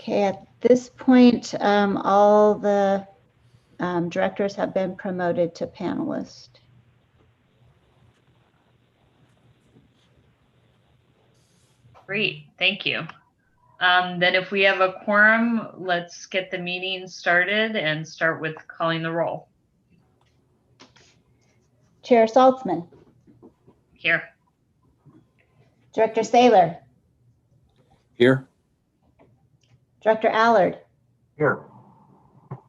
Okay, at this point, all the directors have been promoted to panelist. Great, thank you. Then if we have a quorum, let's get the meeting started and start with calling the roll. Chair Saltzman, Here. Director Saylor, Here. Director Allard, Here.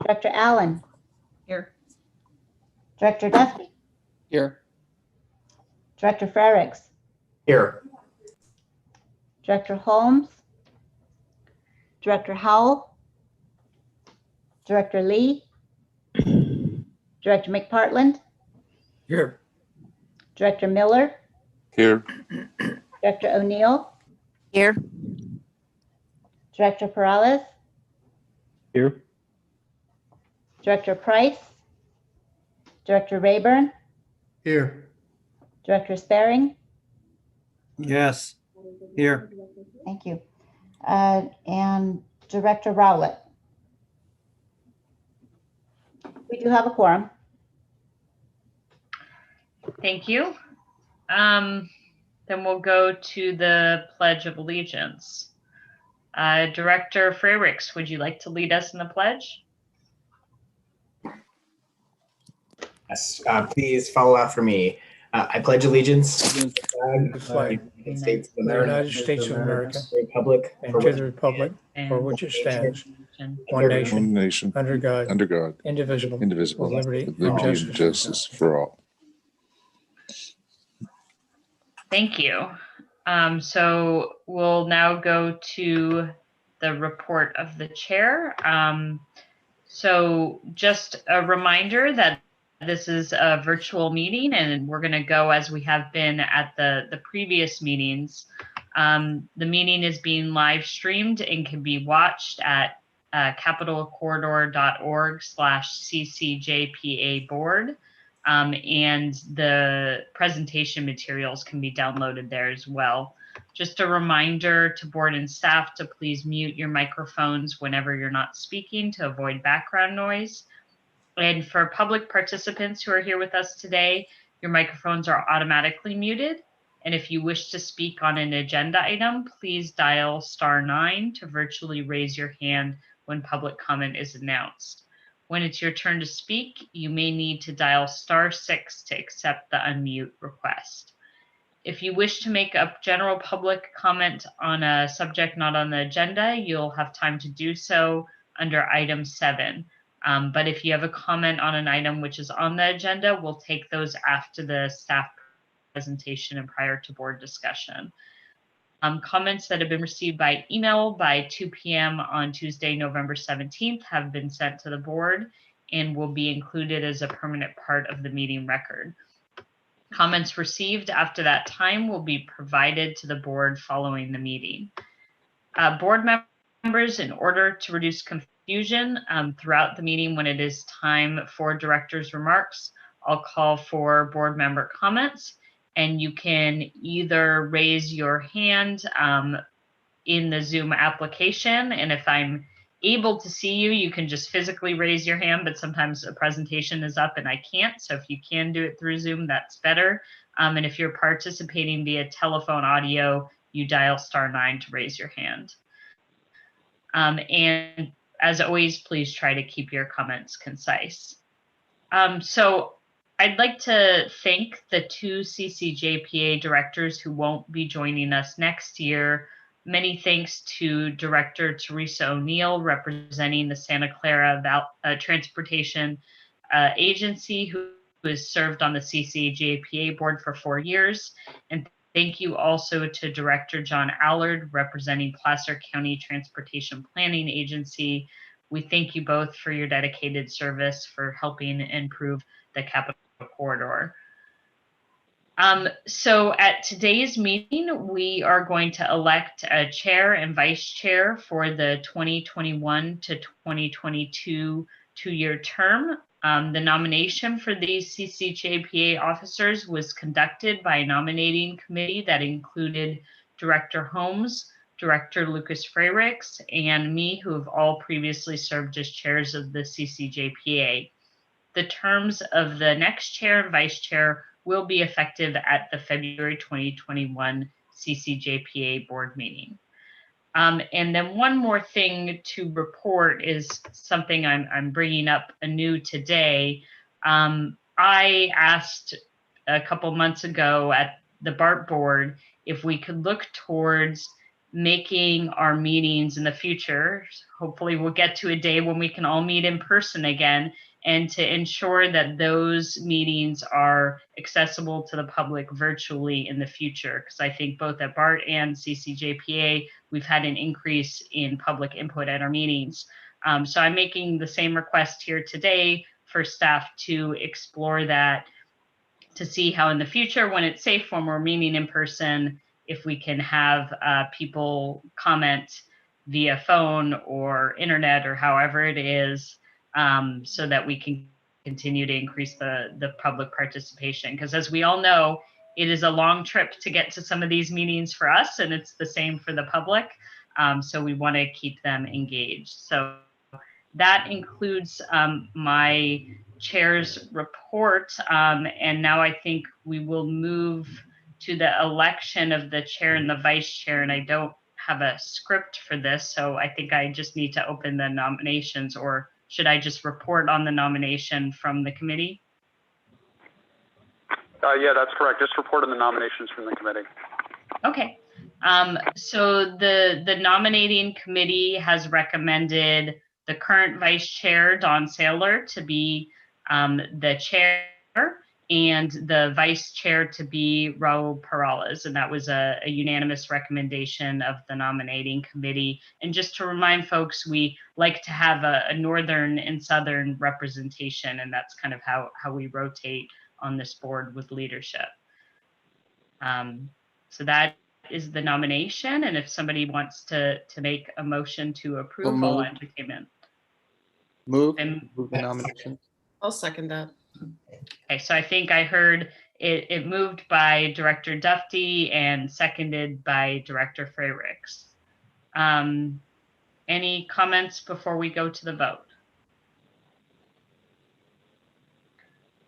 Director Allen, Here. Director Duffy, Here. Director Frericks, Here. Director Holmes, Director Howell, Director Lee, Director McPartland, Here. Director Miller, Here. Director O'Neill, Here. Director Perales, Here. Director Price, Director Rayburn, Here. Director Sparing. Yes. Here. Thank you. And Director Rowlett. We do have a quorum. Thank you. Then we'll go to the Pledge of Allegiance. Director Frericks, would you like to lead us in the pledge? Yes, please follow after me. I pledge allegiance to the flag the United States of of the America, United States of America, the Republic, and for to which the republic for which it stands, one One nation, One nation, under God, under God, indivisible, indivisible, with liberty with and liberty and justice for all. Thank you. So we'll now go to the report of the chair. So just a reminder that this is a virtual meeting and we're going to go as we have been at the previous meetings. The meeting is being live streamed and can be watched at capitolcorridor.org/ccjpa board. And the presentation materials can be downloaded there as well. Just a reminder to board and staff to please mute your microphones whenever you're not speaking to avoid background noise. And for public participants who are here with us today, your microphones are automatically muted. And if you wish to speak on an agenda item, please dial *9 to virtually raise your hand when public comment is announced. When it's your turn to speak, you may need to dial *6 to accept the unmute request. If you wish to make a general public comment on a subject not on the agenda, you'll have time to do so under item 7. But if you have a comment on an item which is on the agenda, we'll take those after the staff presentation and prior to board discussion. Comments that have been received by email by 2 p.m. on Tuesday, November 17th have been sent to the board and will be included as a permanent part of the meeting record. Comments received after that time will be provided to the board following the meeting. Board members, in order to reduce confusion throughout the meeting when it is time for director's remarks, I'll call for board member comments. And you can either raise your hand in the Zoom application. And if I'm able to see you, you can just physically raise your hand, but sometimes a presentation is up and I can't. So if you can do it through Zoom, that's better. And if you're participating via telephone audio, you dial *9 to raise your hand. And as always, please try to keep your comments concise. So I'd like to thank the 2 CCJPA directors who won't be joining us next year. Many thanks to Director Teresa O'Neill, representing the Santa Clara Transportation Agency, who has served on the CCJPA board for 4 years. And thank you also to Director John Allard, representing Placer County Transportation Planning Agency. We thank you both for your dedicated service for helping improve the Capitol Corridor. So at today's meeting, we are going to elect a chair and vice chair for the 2021 to 2022 two-year term. The nomination for these CCJPA officers was conducted by a nominating committee that included Director Holmes, Director Lucas Freyricks, and me, who have all previously served as chairs of the CCJPA. The terms of the next chair and vice chair will be effective at the February 2021 CCJPA board meeting. And then one more thing to report is something I'm bringing up anew today. I asked a couple months ago at the BART board if we could look towards making our meetings in the future. Hopefully we'll get to a day when we can all meet in person again, and to ensure that those meetings are accessible to the public virtually in the future. Because I think both at BART and CCJPA, we've had an increase in public input at our meetings. So I'm making the same request here today for staff to explore that, to see how in the future, when it's safe, when we're meeting in person, if we can have people comment via phone or internet or however it is, so that we can continue to increase the public participation. Because as we all know, it is a long trip to get to some of these meetings for us, and it's the same for the public. So we want to keep them engaged. So that includes my chair's report. And now I think we will move to the election of the chair and the vice chair. And I don't have a script for this, so I think I just need to open the nominations, or should I just report on the nomination from the committee? Yeah, that's correct. Just report on the nominations from the committee. Okay. So the nominating committee has recommended the current vice chair, Dawn Saylor, to be the chair, and the vice chair to be Raul Perales. And that was a unanimous recommendation of the nominating committee. And just to remind folks, we like to have a northern and southern representation, and that's kind of how we rotate on this board with leadership. So that is the nomination. And if somebody wants to make a motion to approve, I'll entertain it. Move And the nomination. I'll second that. okay, so I think I heard it moved by Director Dufty and seconded by Director Freyricks. Any comments before we go to the vote?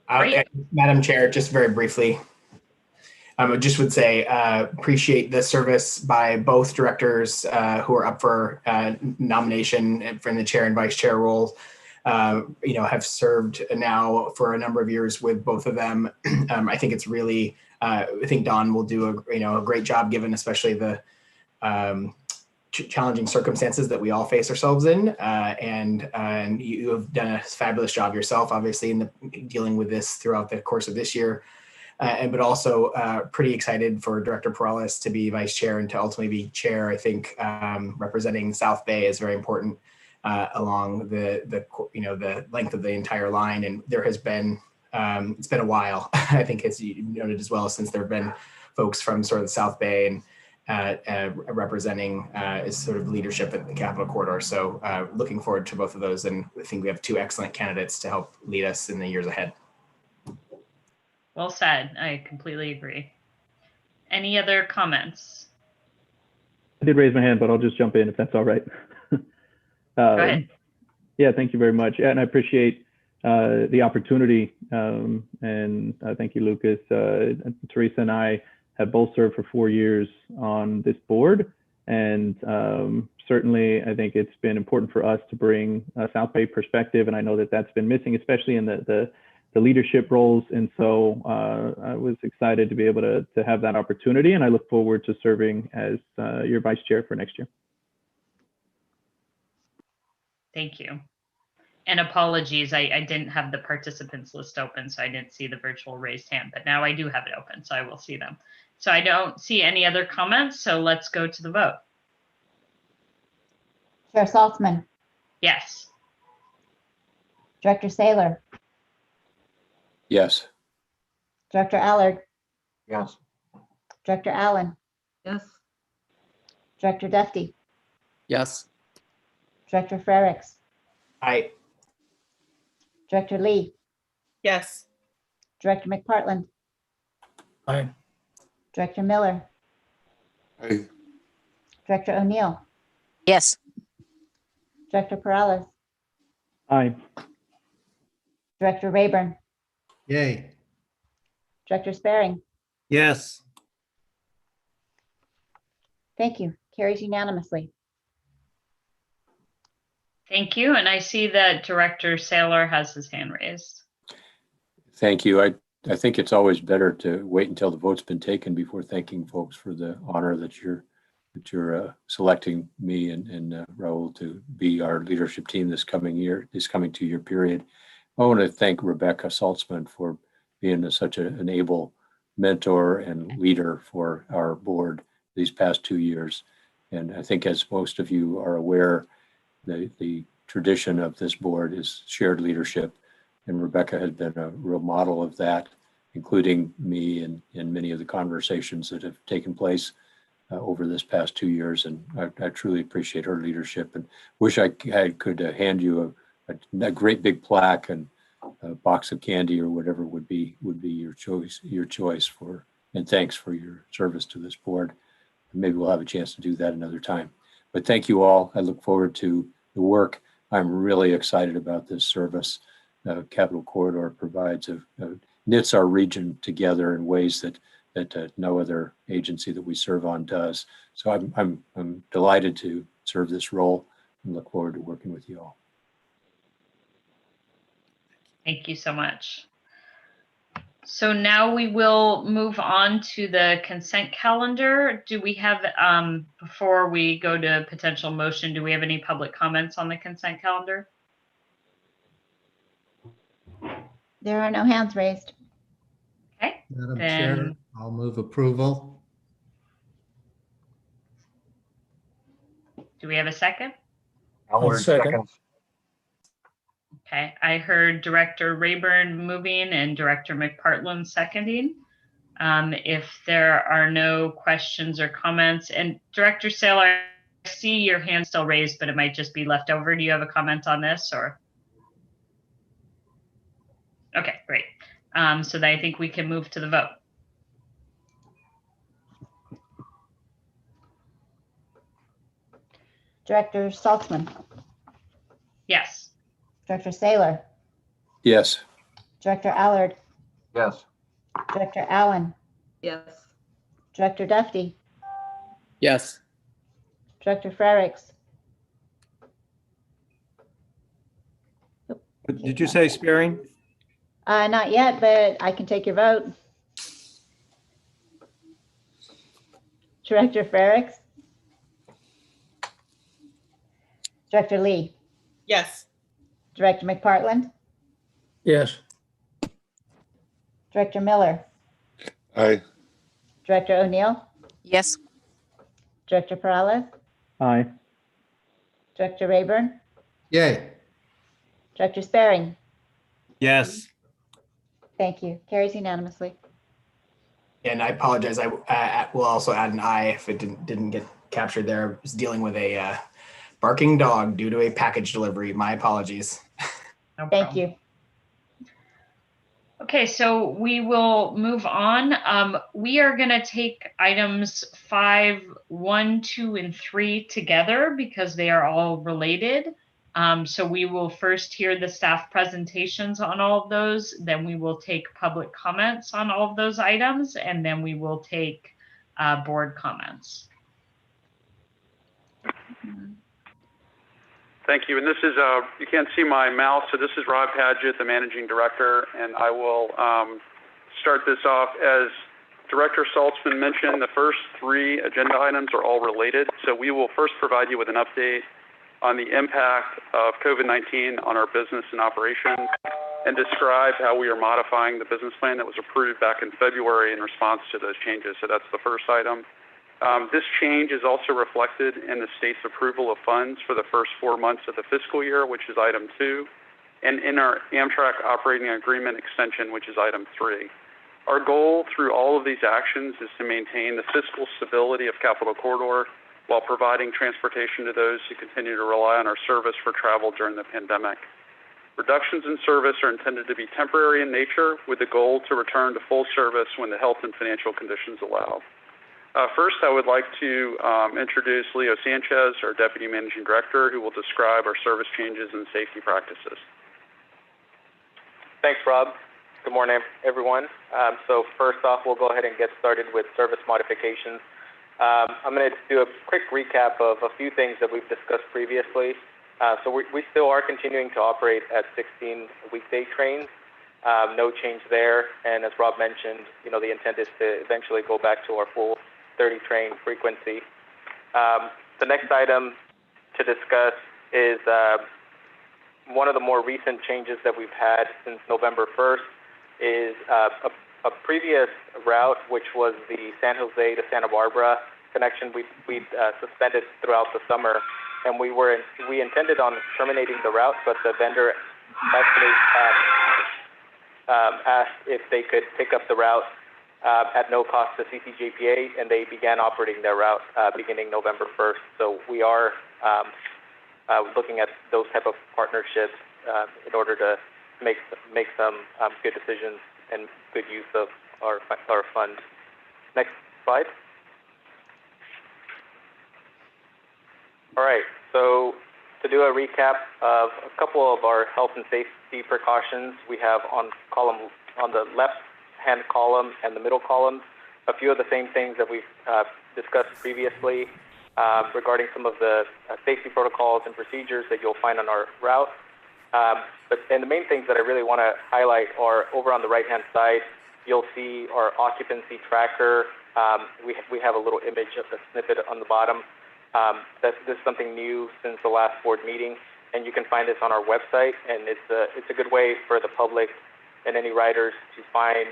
Great. Madam Chair, just very briefly, I just would say appreciate the service by both directors who are up for nomination for the chair and vice chair roles. Have served now for a number of years with both of them. I think it's really, I think Dawn will do a great job, given especially the challenging circumstances that we all face ourselves in. And you have done a fabulous job yourself, obviously, in dealing with this throughout the course of this year. But also pretty excited for Director Perales to be vice chair and to ultimately be chair. I think representing South Bay is very important along the length of the entire line. And there has been, it's been a while, I think, as you noted as well, since there have been folks from sort of the South Bay and representing as sort of leadership at the Capital Corridor. So looking forward to both of those. And I think we have two excellent candidates to help lead us in the years ahead. Well said. I completely agree. Any other comments? I did raise my hand, but I'll just jump in if that's all right. Go ahead. Yeah, thank you very much. And I appreciate the opportunity. And thank you, Lucas. Teresa and I have both served for 4 years on this board. And certainly, I think it's been important for us to bring a South Bay perspective. And I know that that's been missing, especially in the leadership roles. And so I was excited to be able to have that opportunity. And I look forward to serving as your vice chair for next year. Thank you. And apologies, I didn't have the participants list open, so I didn't see the virtual raised hand, but now I do have it open, so I will see them. So I don't see any other comments, so let's go to the vote. Chair Saltzman, Yes. Director Saylor, Yes. Director Allard, Yes. Director Allen, Yes. Director Dufty, Yes. Director Freyricks, Aye. Director Lee, Yes. Director Director O'Neill, Yes. Director Perales, Aye. Director Rayburn, Yay. Director Sparing. Yes. Thank you. Carries unanimously. Thank you. And I see that Director Saylor has his hand raised. Thank you. I think it's always better to wait until the vote's been taken before thanking folks for the honor that you're selecting me and Raul to be our leadership team this coming 2-year period. I want to thank Rebecca Saltzman for being such an able mentor and leader for our board these past 2 years. And I think, as most of you are aware, the tradition of this board is shared leadership. And Rebecca has been a real model of that, including me in many of the conversations that have taken place over this past 2 years. And I truly appreciate her leadership and wish I could hand you a great big plaque and a box of candy or whatever would be your choice for, and thanks for your service to this board. Maybe we'll have a chance to do that another time. But thank you all. I look forward to the work. I'm really excited about this service. Capital Corridor provides knits our region together in ways that no other agency that we serve on does. So I'm delighted to serve this role and look forward to working with you all. Thank you so much. So now we will move on to the consent calendar. Do we have, before we go to potential motion, do we have any public comments on the consent calendar? There are no hands raised. Okay. Madam Then- Chair, I'll move approval. Do we have a second? I'll second. Okay, I heard Director Rayburn moving and Director McPartland seconding. If there are no questions or comments, and Director Saylor, I see your hand still raised, but it might just be left over. Do you have a comment on this or? Okay, great. So then I think we can move to the vote. Director Saltzman, Yes. Director Saylor, Yes. Director Allard, Yes. Director Allen, Yes. Director Duffy, Yes. Director Frericks. Did you say Spearing? Not yet, but I can take your vote. Director Frericks, Director Lee, Yes. Director McPartland, Yes. Director Miller, Aye. Director O'Neill, Yes. Director Perales, Aye. Director Rayburn, Yay. Director Sparing. Yes. Thank you. Carries unanimously. And I apologize. I will also add an aye if it didn't get captured there. I was dealing with a barking dog due to a package delivery. My apologies. No Thank problem. you. Okay, so we will move on. We are going to take items 5, 1, 2, and 3 together because they are all related. So we will first hear the staff presentations on all of those. Then we will take public comments on all of those items, and then we will take board comments. Thank you. And this is, you can't see my mouse, so this is Rob Padgett, the Managing Director, and I will start this off. As Director Saltzman mentioned, the first 3 agenda items are all related. So we will first provide you with an update on the impact of COVID-19 on our business and operations and describe how we are modifying the business plan that was approved back in February in response to those changes. So that's the first item. This change is also reflected in the state's approval of funds for the first 4 months of the fiscal year, which is item 2, and in our Amtrak operating agreement extension, which is item 3. Our goal through all of these actions is to maintain the fiscal stability of Capital Corridor while providing transportation to those who continue to rely on our service for travel during the pandemic. Reductions in service are intended to be temporary in nature with the goal to return to full service when the health and financial conditions allow. First, I would like to introduce Leo Sanchez, our Deputy Managing Director, who will describe our service changes and safety practices. Thanks, Rob. Good morning, everyone. So first off, we'll go ahead and get started with service modifications. I'm going to do a quick recap of a few things that we've discussed previously. So we still are continuing to operate at 16 weekday trains. No change there. And as Rob mentioned, the intent is to eventually go back to our full 30 train frequency. The next item to discuss is one of the more recent changes that we've had since November 1st is a previous route, which was the San Jose to Santa Barbara connection. We suspended throughout the summer, and we intended on terminating the route, but the vendor actually asked if they could pick up the route at no cost to CCJPA, and they began operating their route beginning November 1st. So we are looking at those type of partnerships in order to make some good decisions and good use of our funds. Next slide. All right, so to do a recap of a couple of our health and safety precautions, we have on the left-hand column and the middle column a few of the same things that we've discussed previously regarding some of the safety protocols and procedures that you'll find on our route. And the main things that I really want to highlight are over on the right-hand side. You'll see our occupancy tracker. We have a little image of the snippet on the bottom. This is something new since the last board meeting, and you can find this on our website. And it's a good way for the public and any riders to find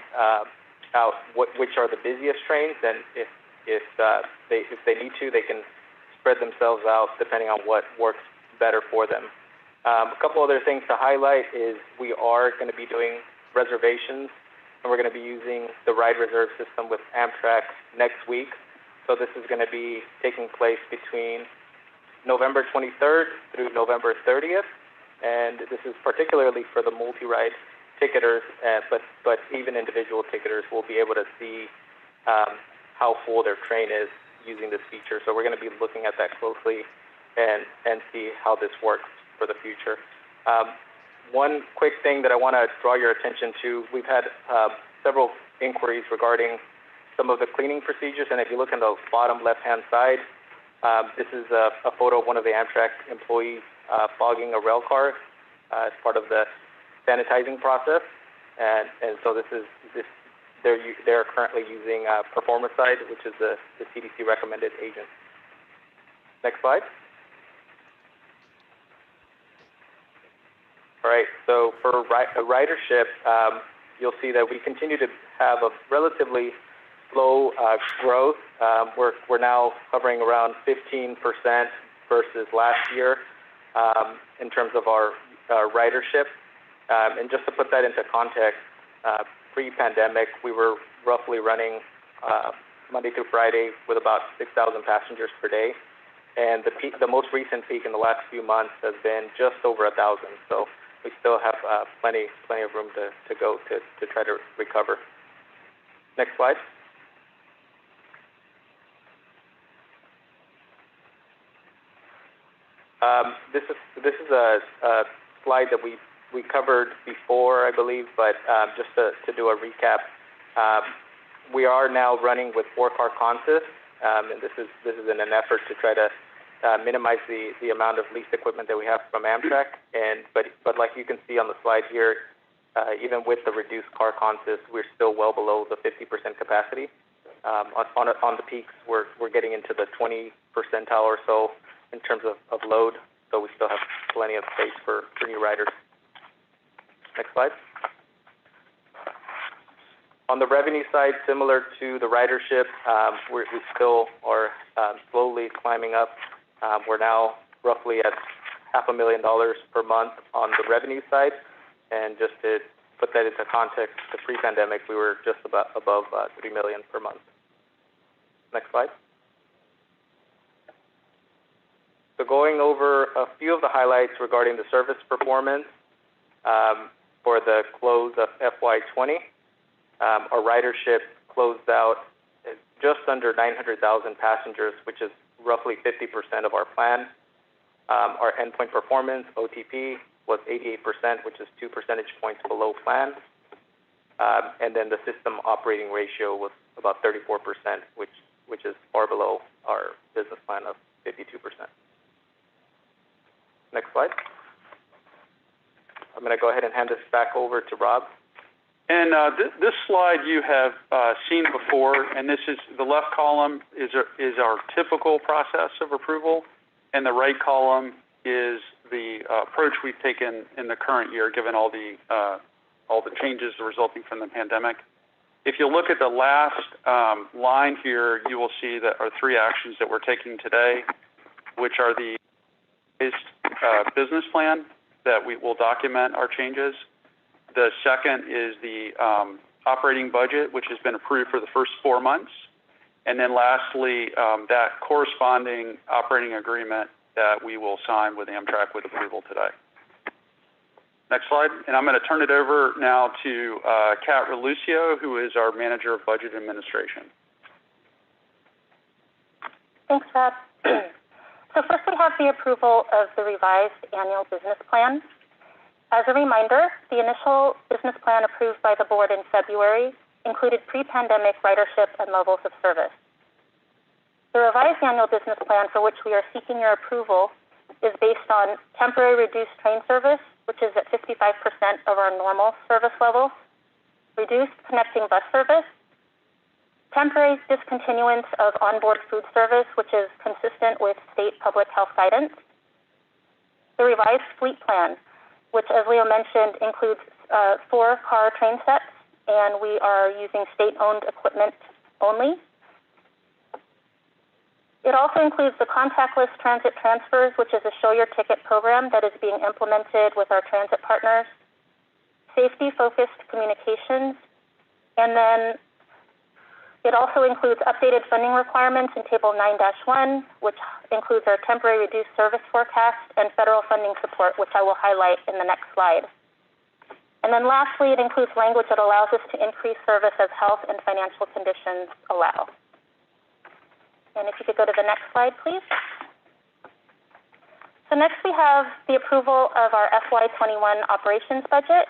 out which are the busiest trains, and if they need to, they can spread themselves out depending on what works better for them. A couple other things to highlight is we are going to be doing reservations, and we're going to be using the Ride Reserve system with Amtrak next week. So this is going to be taking place between November 23rd through November 30th, and this is particularly for the multi-ride ticketers, but even individual ticketers will be able to see how full their train is using this feature. So we're going to be looking at that closely and see how this works for the future. One quick thing that I want to draw your attention to, we've had several inquiries regarding some of the cleaning procedures, and if you look on the bottom left-hand side, this is a photo of one of the Amtrak employees fogging a rail car as part of the sanitizing process, and so they're currently using Performicide, which is the CDC recommended agent. Next slide. All right, so for ridership, you'll see that we continue to have a relatively slow growth. We're now hovering around 15% versus last year in terms of our ridership. And just to put that into context, pre-pandemic, we were roughly running Monday through Friday with about 6,000 passengers per day. And the most recent peak in the last few months has been just over 1,000. So we still have plenty of room to go to try to recover. Next slide. This is a slide that we covered before, I believe, but just to do a recap, we are now running with 4-car consists, and this is in an effort to try to minimize the amount of leased equipment that we have from Amtrak. But like you can see on the slide here, even with the reduced car consists, we're still well below the 50% capacity. On the peaks, we're getting into the 20 percentile or so in terms of load, so we still have plenty of space for new riders. Next slide. On the revenue side, similar to the ridership, we still are slowly climbing up. We're now roughly at $500,000 per month on the revenue side, and just to put that into context, the pre-pandemic, we were just above $3 million per month. Next slide. So going over a few of the highlights regarding the service performance for the close of FY20, our ridership closed out just under 900,000 passengers, which is roughly 50% of our plan. Our endpoint performance, OTP, was 88%, which is 2 percentage points below plan. And then the system operating ratio was about 34%, which is far below our business plan of 52%. Next slide. I'm going to go ahead and hand this back over to Rob. And this slide you have seen before, and this is the left column is our typical process of approval, and the right column is the approach we've taken in the current year, given all the changes resulting from the pandemic. If you look at the last line here, you will see that our 3 actions that we're taking today, which are the business plan that we will document our changes. The second is the operating budget, which has been approved for the first 4 months. And then lastly, that corresponding operating agreement that we will sign with Amtrak with approval today. Next slide. And I'm going to turn it over now to Kat Relucio, who is our Manager of Budget Administration. Thanks, Rob. So first we have the approval of the revised annual business plan. As a reminder, the initial business plan approved by the board in February included pre-pandemic ridership and levels of service. The revised annual business plan for which we are seeking your approval is based on temporary reduced train service, which is at 55% of our normal service levels, reduced connecting bus service, temporary discontinuance of onboard food service, which is consistent with state public health guidance, the revised fleet plan, which, as Leo mentioned, includes 4 car train sets, and we are using state-owned equipment only. It also includes the contactless transit transfers, which is a show your ticket program that is being implemented with our transit partners, safety-focused communications, and then it also includes updated funding requirements in Table 9-1, which includes our temporary reduced service forecast and federal funding support, which I will highlight in the next slide. And then lastly, it includes language that allows us to increase service as health and financial conditions allow. And if you could go to the next slide, please. So next we have the approval of our FY21 operations budget.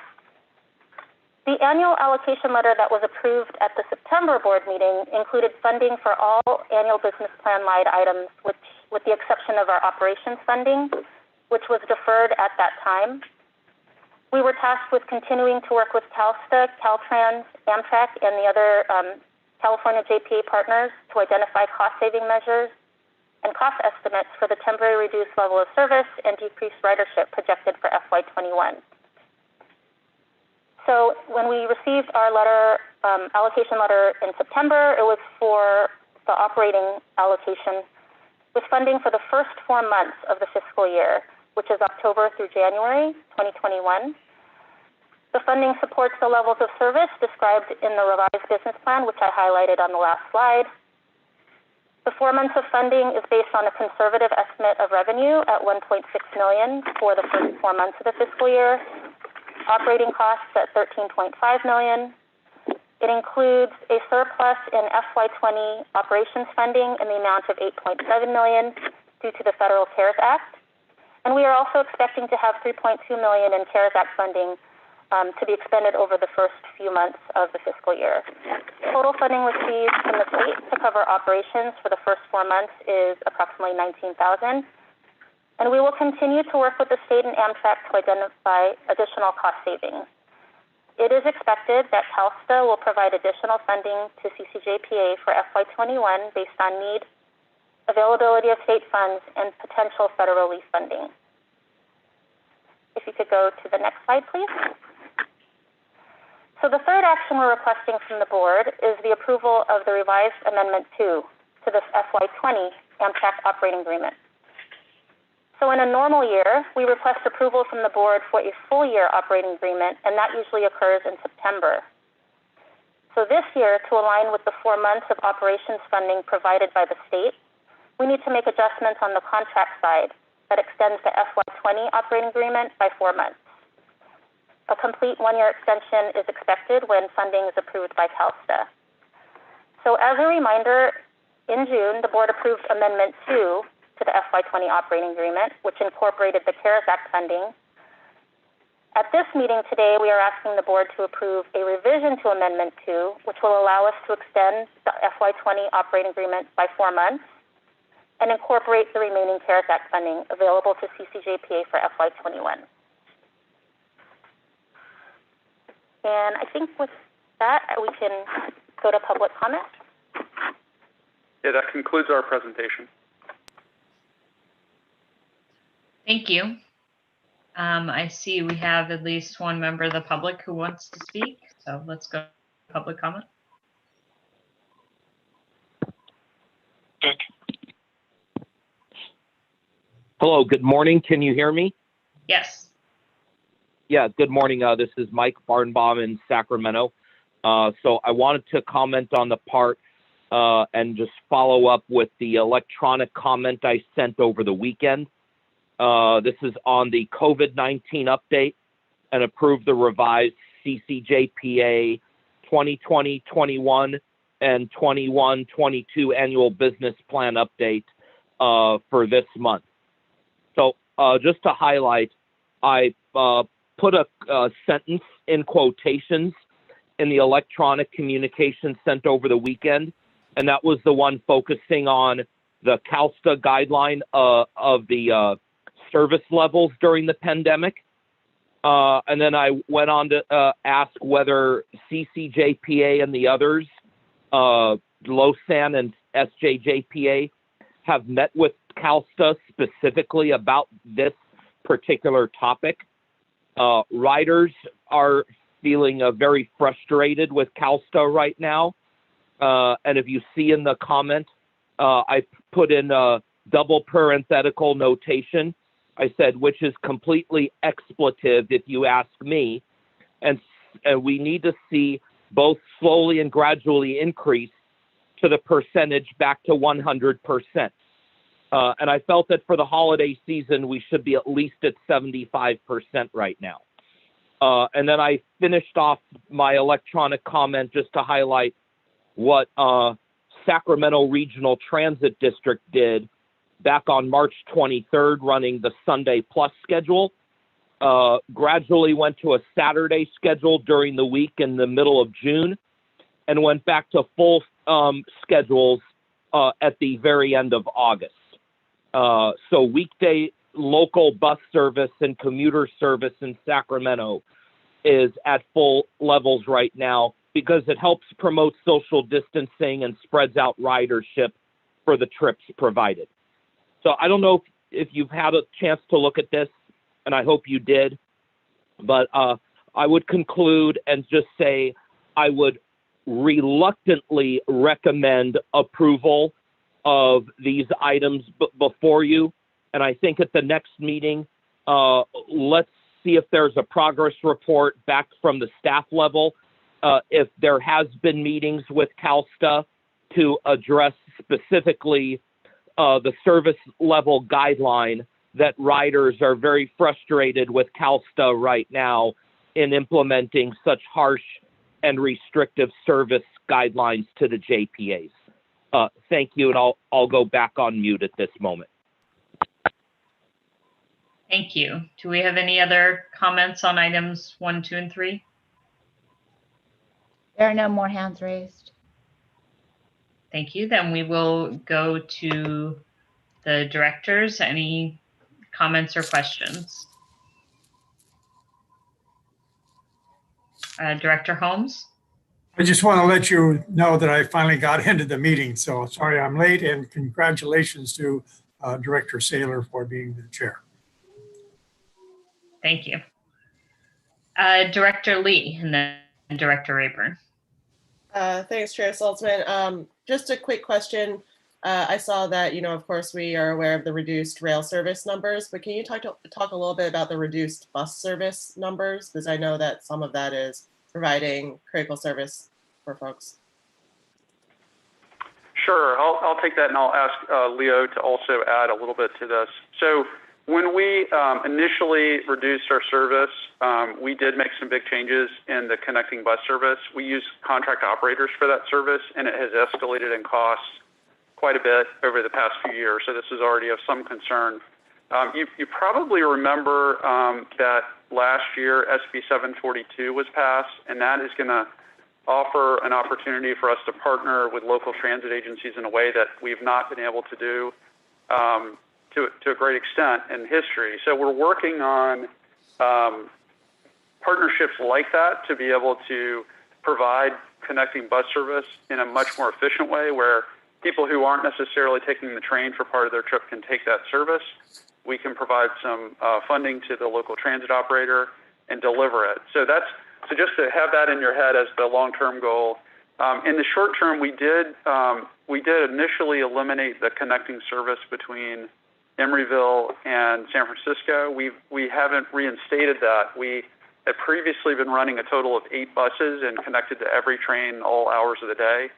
The annual allocation letter that was approved at the September board meeting included funding for all annual business plan line items, with the exception of our operations funding, which was deferred at that time. We were tasked with continuing to work with CalSTA, Caltrans, Amtrak, and the other California JPA partners to identify cost-saving measures and cost estimates for the temporary reduced level of service and decreased ridership projected for FY21. So when we received our letter, allocation letter in September, it was for the operating allocation with funding for the first 4 months of the fiscal year, which is October through January 2021. The funding supports the levels of service described in the revised business plan, which I highlighted on the last slide. The 4 months of funding is based on a conservative estimate of revenue at $1.6 million for the first 4 months of the fiscal year. Operating costs at $13.5 million. It includes a surplus in FY20 operations funding in the amount of $8.7 million due to the Federal CARES Act. And we are also expecting to have $3.2 million in CARES Act funding to be expended over the first few months of the fiscal year. Total funding received from the state to cover operations for the first 4 months is approximately $19,000. And we will continue to work with the state and Amtrak to identify additional cost savings. It is expected that CalSTA will provide additional funding to CCJPA for FY21 based on need, availability of state funds, and potential federal relief funding. If you could go to the next slide, please. So the third action we're requesting from the board is the approval of the revised Amendment 2 to this FY20 Amtrak operating agreement. So in a normal year, we request approval from the board for a full year operating agreement, and that usually occurs in September. So this year, to align with the 4 months of operations funding provided by the state, we need to make adjustments on the contract side that extends the FY20 operating agreement by 4 months. A complete 1-year extension is expected when funding is approved by CalSTA. So as a reminder, in June, the board approved Amendment 2 to the FY20 operating agreement, which incorporated the CARES Act funding. At this meeting today, we are asking the board to approve a revision to Amendment 2, which will allow us to extend the FY20 operating agreement by 4 months and incorporate the remaining CARES Act funding available to CCJPA for FY21. And I think with that, we can go to public comment. Yeah, that concludes our presentation. Thank you. I see we have at least one member of the public who wants to speak, so let's go to public comment. Hello, good morning. Can you hear me? Yes. Yeah, good morning. This is Mike Barnbaum in Sacramento. So I wanted to comment on the part and just follow up with the electronic comment I sent over the weekend. This is on the COVID-19 update and approve the revised CCJPA 2020-21 and 21-22 annual business plan update for this month. So just to highlight, I put a sentence in quotations in the electronic communication sent over the weekend, and that was the one focusing on the CalSTA guideline of the service levels during the pandemic. And then I went on to ask whether CCJPA and the others, LOSAN and SJJPA, have met with CalSTA specifically about this particular topic. Riders are feeling very frustrated with CalSTA right now. And if you see in the comment, I put in a double parenthetical notation. I said, which is completely expletive if you ask me. And we need to see both slowly and gradually increase to the percentage back to 100%. And I felt that for the holiday season, we should be at least at 75% right now. And then I finished off my electronic comment just to highlight what Sacramento Regional Transit District did back on March 23rd, running the Sunday Plus schedule. Gradually went to a Saturday schedule during the week in the middle of June, and went back to full schedules at the very end of August. So weekday local bus service and commuter service in Sacramento is at full levels right now because it helps promote social distancing and spreads out ridership for the trips provided. So I don't know if you've had a chance to look at this, and I hope you did, but I would conclude and just say I would reluctantly recommend approval of these items before you. And I think at the next meeting, let's see if there's a progress report back from the staff level. If there has been meetings with CalSTA to address specifically the service level guideline that riders are very frustrated with CalSTA right now in implementing such harsh and restrictive service guidelines to the JPAs. Thank you, and I'll go back on mute at this moment. Thank you. Do we have any other comments on items 1, 2, and 3? There are no more hands raised. Thank you. Then we will go to the directors. Any comments or questions? Director Holmes? I just want to let you know that I finally got into the meeting, so sorry I'm late, and congratulations to Director Saylor for being the chair. Thank you. Director Lee and then Director Rayburn. Thanks, Chair Saltzman. Just a quick question. I saw that, of course, we are aware of the reduced rail service numbers, but can you talk a little bit about the reduced bus service numbers? Because I know that some of that is providing critical service for folks. Sure, I'll take that, and I'll ask Leo to also add a little bit to this. So When we initially reduced our service, we did make some big changes in the connecting bus service. We use contract operators for that service, and it has escalated in costs quite a bit over the past few years. So this is already of some concern. You probably remember that last year SB 742 was passed, and that is going to offer an opportunity for us to partner with local transit agencies in a way that we've not been able to do to a great extent in history. So we're working on partnerships like that to be able to provide connecting bus service in a much more efficient way, where people who aren't necessarily taking the train for part of their trip can take that service. We can provide some funding to the local transit operator and deliver it. So just to have that in your head as the long-term goal. In the short term, we did initially eliminate the connecting service between Emeryville and San Francisco. We haven't reinstated that. We had previously been running a total of 8 buses and connected to every train all hours of the day.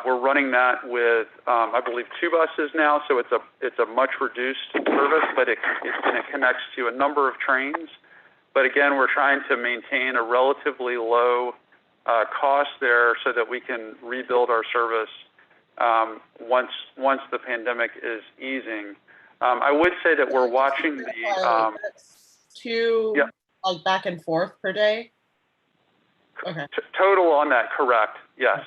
We're running that with, I believe, 2 buses now, so it's a much reduced service, but it connects to a number of trains. But again, we're trying to maintain a relatively low cost there so that we can rebuild our service once the pandemic is easing. I would say that we're watching the like back and forth per day. Okay. Total on that, correct? Yes.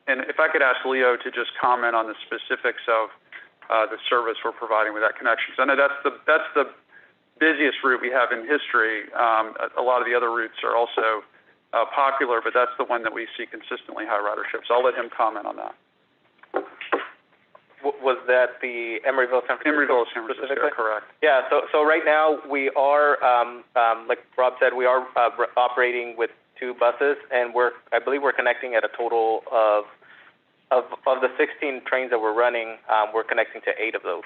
And if I could ask Leo to just comment on the specifics of the service we're providing with that connection. So I know that's the busiest route we have in history. A lot of the other routes are also popular, but that's the one that we see consistently high ridership. So I'll let him comment on that. Was that the Emeryville, San Francisco? Emeryville, San Francisco, correct. Yeah, so right now we are, like Rob said, we are operating with 2 buses, and I believe we're connecting at a total of the 16 trains that we're running, we're connecting to 8 of those.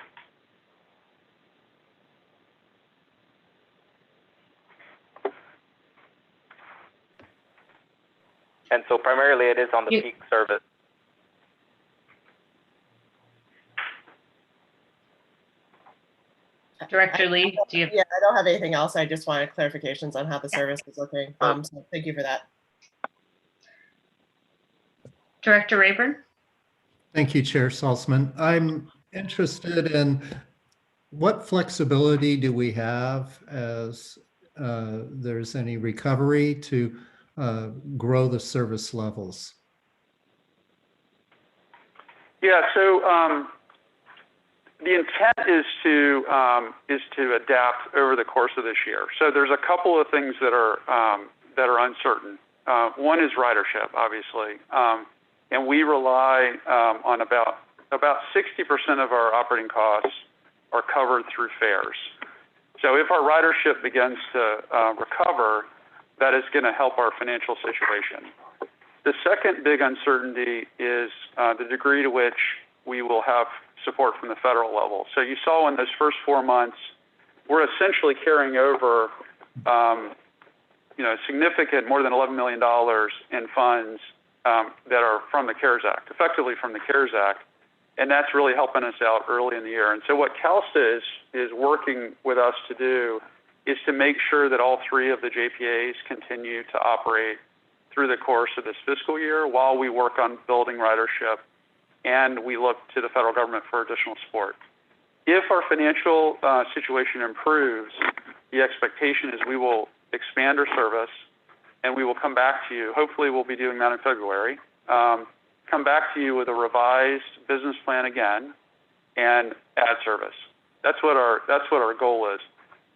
And so primarily it is on the peak service. Director Lee, do you? Yeah, I don't have anything else. I just wanted clarifications on how the service is looking. So thank you for that. Director Rayburn? Thank you, Chair Salzman. I'm interested in what flexibility do we have as there's any recovery to grow the service levels? Yeah, so the intent is to adapt over the course of this year. So there's a couple of things that are uncertain. One is ridership, obviously, and we rely on about 60% of our operating costs are covered through fares. So if our ridership begins to recover, that is going to help our financial situation. The second big uncertainty is the degree to which we will have support from the federal level. So you saw in those first 4 months, we're essentially carrying over, significant, more than $11 million in funds that are from the CARES Act, effectively from the CARES Act, and that's really helping us out early in the year. And so what CalSTA is working with us to do is to make sure that all 3 of the JPAs continue to operate through the course of this fiscal year while we work on building ridership and we look to the federal government for additional support. If our financial situation improves, the expectation is we will expand our service and we will come back to you. Hopefully we'll be doing that in February. Come back to you with a revised business plan again and add service. That's what our goal is.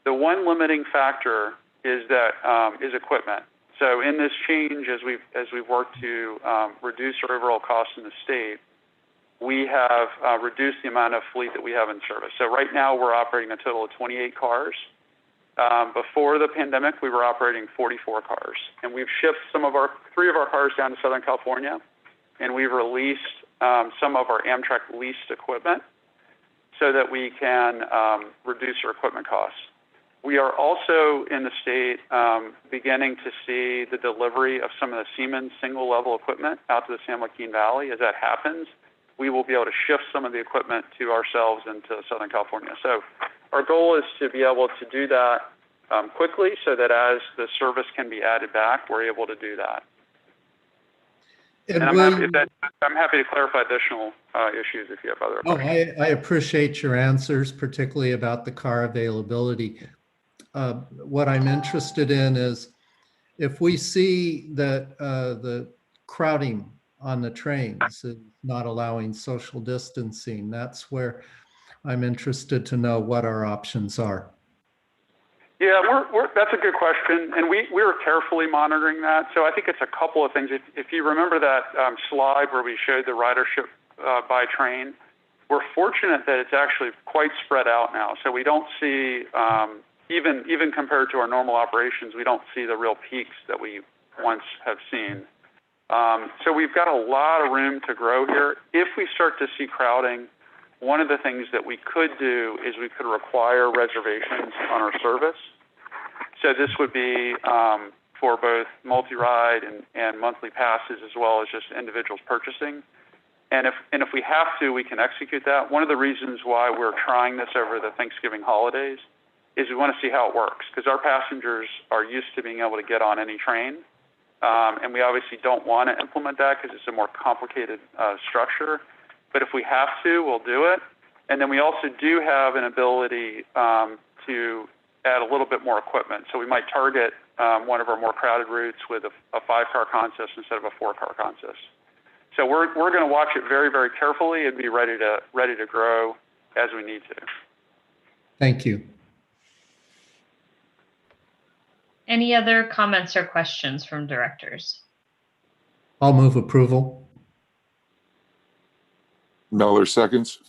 The one limiting factor is equipment. So in this change, as we've worked to reduce our overall costs in the state, we have reduced the amount of fleet that we have in service. So right now we're operating a total of 28 cars. Before the pandemic, we were operating 44 cars, and we've shipped 3 of our cars down to Southern California, and we've released some of our Amtrak leased equipment so that we can reduce our equipment costs. We are also in the state beginning to see the delivery of some of the Siemens single-level equipment out to the San Joaquin Valley. As that happens, we will be able to shift some of the equipment to ourselves and to Southern California. So Our goal is to be able to do that quickly so that as the service can be added back, we're able to do that. And I'm happy to clarify additional issues if you have other questions. I appreciate your answers, particularly about the car availability. What I'm interested in is if we see that the crowding on the trains is not allowing social distancing, that's where I'm interested to know what our options are. Yeah, that's a good question, and we're carefully monitoring that. So I think it's a couple of things. If you remember that slide where we showed the ridership by train, we're fortunate that it's actually quite spread out now. So we don't see, even compared to our normal operations, we don't see the real peaks that we once have seen. So we've got a lot of room to grow here. If we start to see crowding, one of the things that we could do is we could require reservations on our service. So this would be for both multi-ride and monthly passes, as well as just individuals purchasing. And if we have to, we can execute that. One of the reasons why we're trying this over the Thanksgiving holidays is we want to see how it works, because our passengers are used to being able to get on any train. And we obviously don't want to implement that because it's a more complicated structure. But if we have to, we'll do it. And then we also do have an ability to add a little bit more equipment. So we might target one of our more crowded routes with a 5-car consist instead of a 4-car consist. So we're going to watch it very, very carefully and be ready to grow as we need to. Thank you. Any other comments or questions from directors? I'll move approval. Miller seconds.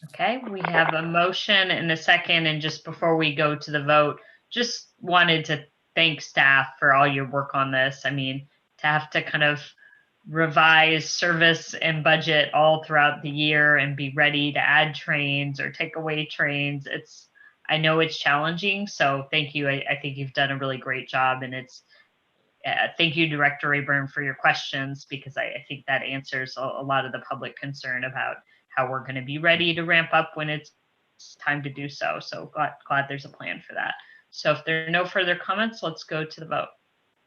Okay, we have a motion and a second, and just before we go to the vote, just wanted to thank staff for all your work on this. I mean, to have to kind of revise service and budget all throughout the year and be ready to add trains or take away trains, I know it's challenging, so thank you. I think you've done a really great job, and thank you, Director Rayburn, for your questions, because I think that answers a lot of the public concern about how we're going to be ready to ramp up when it's time to do so. So glad there's a plan for that. So if there are no further comments, let's go to the vote.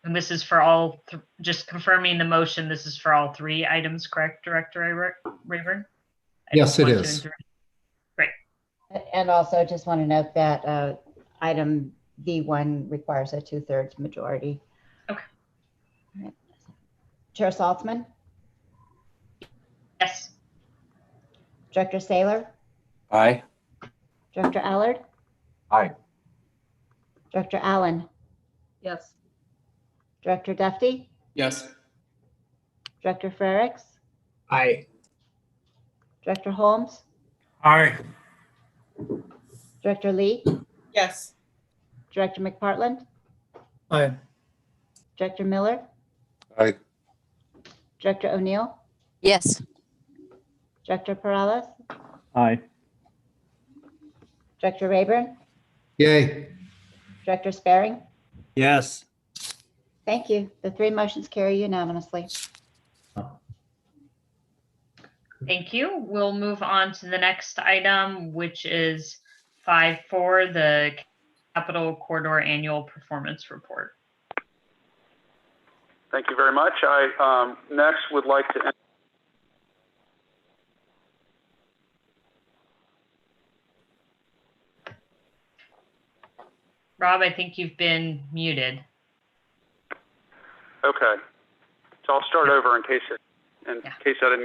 And this is for all, just confirming the motion, this is for all 3 items, correct, Director Rayburn? Yes, it is. Great. And also just want to note that item V1 requires a 2/3 majority. Okay. Right. Chair Saltzman? Yes. Director Saylor? Aye. Director Allard? Aye. Director Allen? Yes. Director Duffy? Yes. Director Frericks? Aye. Director Holmes? Aye. Director Lee? Yes. Director McPartland? Aye. Director Miller? Aye. Director O'Neill? Yes. Director Perales? Aye. Director Rayburn? Yay. Director Sparing? Yes. Thank you. The 3 motions carry unanimously. Thank you. We'll move on to the next item, which is 5.4, the Capital Corridor Annual Performance Report. Thank you very much. I next would like to Rob, I think you've been muted. Okay. So I'll start over in case I didn't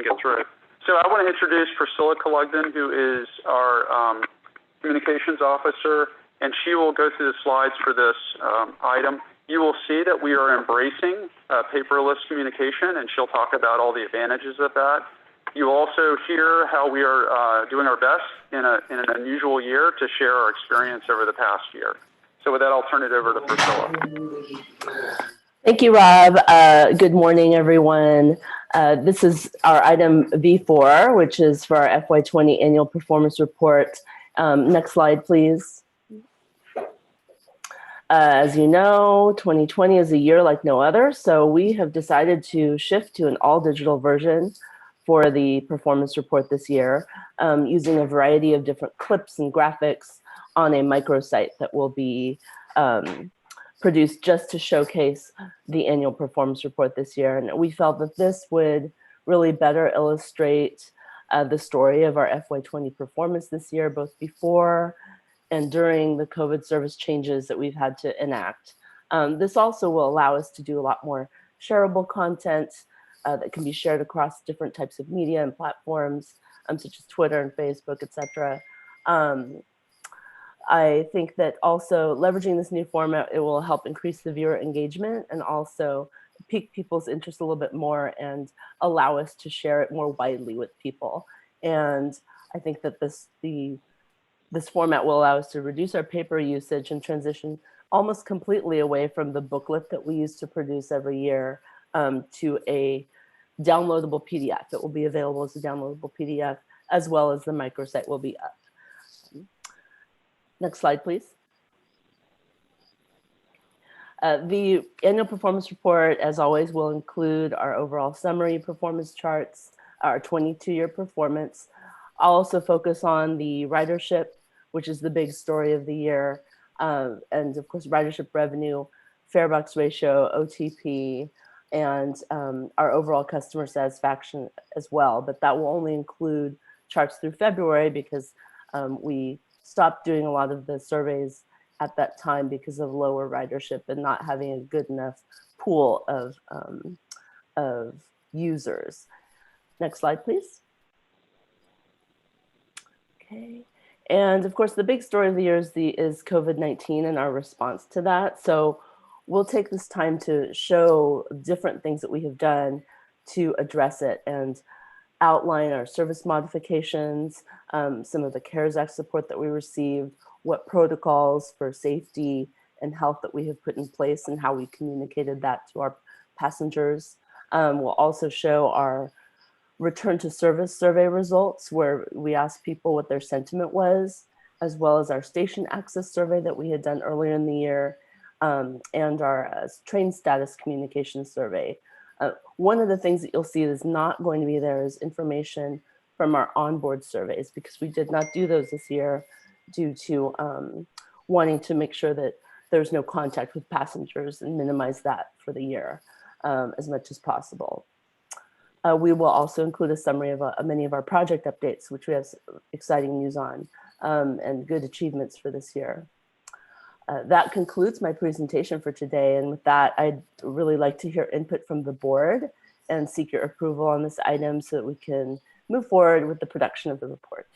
get through it. So I want to introduce Priscilla Colugden, who is our communications officer, and she will go through the slides for this item. You will see that we are embracing paperless communication, and she'll talk about all the advantages of that. You also hear how we are doing our best in an unusual year to share our experience over the past year. So with that, I'll turn it over to Priscilla. Thank you, Rob. Good morning, everyone. This is our item V4, which is for our FY20 annual performance report. Next slide, please. As you know, 2020 is a year like no other, so we have decided to shift to an all digital version for the performance report this year, using a variety of different clips and graphics on a microsite that will be produced just to showcase the annual performance report this year. And we felt that this would really better illustrate the story of our FY20 performance this year, both before and during the COVID service changes that we've had to enact. This also will allow us to do a lot more shareable content that can be shared across different types of media and platforms, such as Twitter and Facebook, etc. I think that also leveraging this new format, it will help increase the viewer engagement and also pique people's interest a little bit more and allow us to share it more widely with people. And I think that this format will allow us to reduce our paper usage and transition almost completely away from the booklet that we used to produce every year to a downloadable PDF. It will be available as a downloadable PDF, as well as the microsite will be up. Next slide, please. The annual performance report, as always, will include our overall summary performance charts, our 22-year performance. I'll also focus on the ridership, which is the big story of the year, and of course, ridership revenue, fare box ratio, OTP, and our overall customer satisfaction as well. But that will only include charts through February because we stopped doing a lot of the surveys at that time because of lower ridership and not having a good enough pool of users. Next slide, please. Okay. And of course, the big story of the year is COVID-19 and our response to that. So we'll take this time to show different things that we have done to address it and outline our service modifications, some of the CARES Act support that we received, what protocols for safety and health that we have put in place and how we communicated that to our passengers. We'll also show our return to service survey results where we asked people what their sentiment was, as well as our station access survey that we had done earlier in the year, and our train status communication survey. One of the things that you'll see is not going to be there is information from our onboard surveys, because we did not do those this year due to wanting to make sure that there's no contact with passengers and minimize that for the year as much as possible. We will also include a summary of many of our project updates, which we have exciting news on and good achievements for this year. That concludes my presentation for today. And with that, I'd really like to hear input from the board and seek your approval on this item so that we can move forward with the production of the report.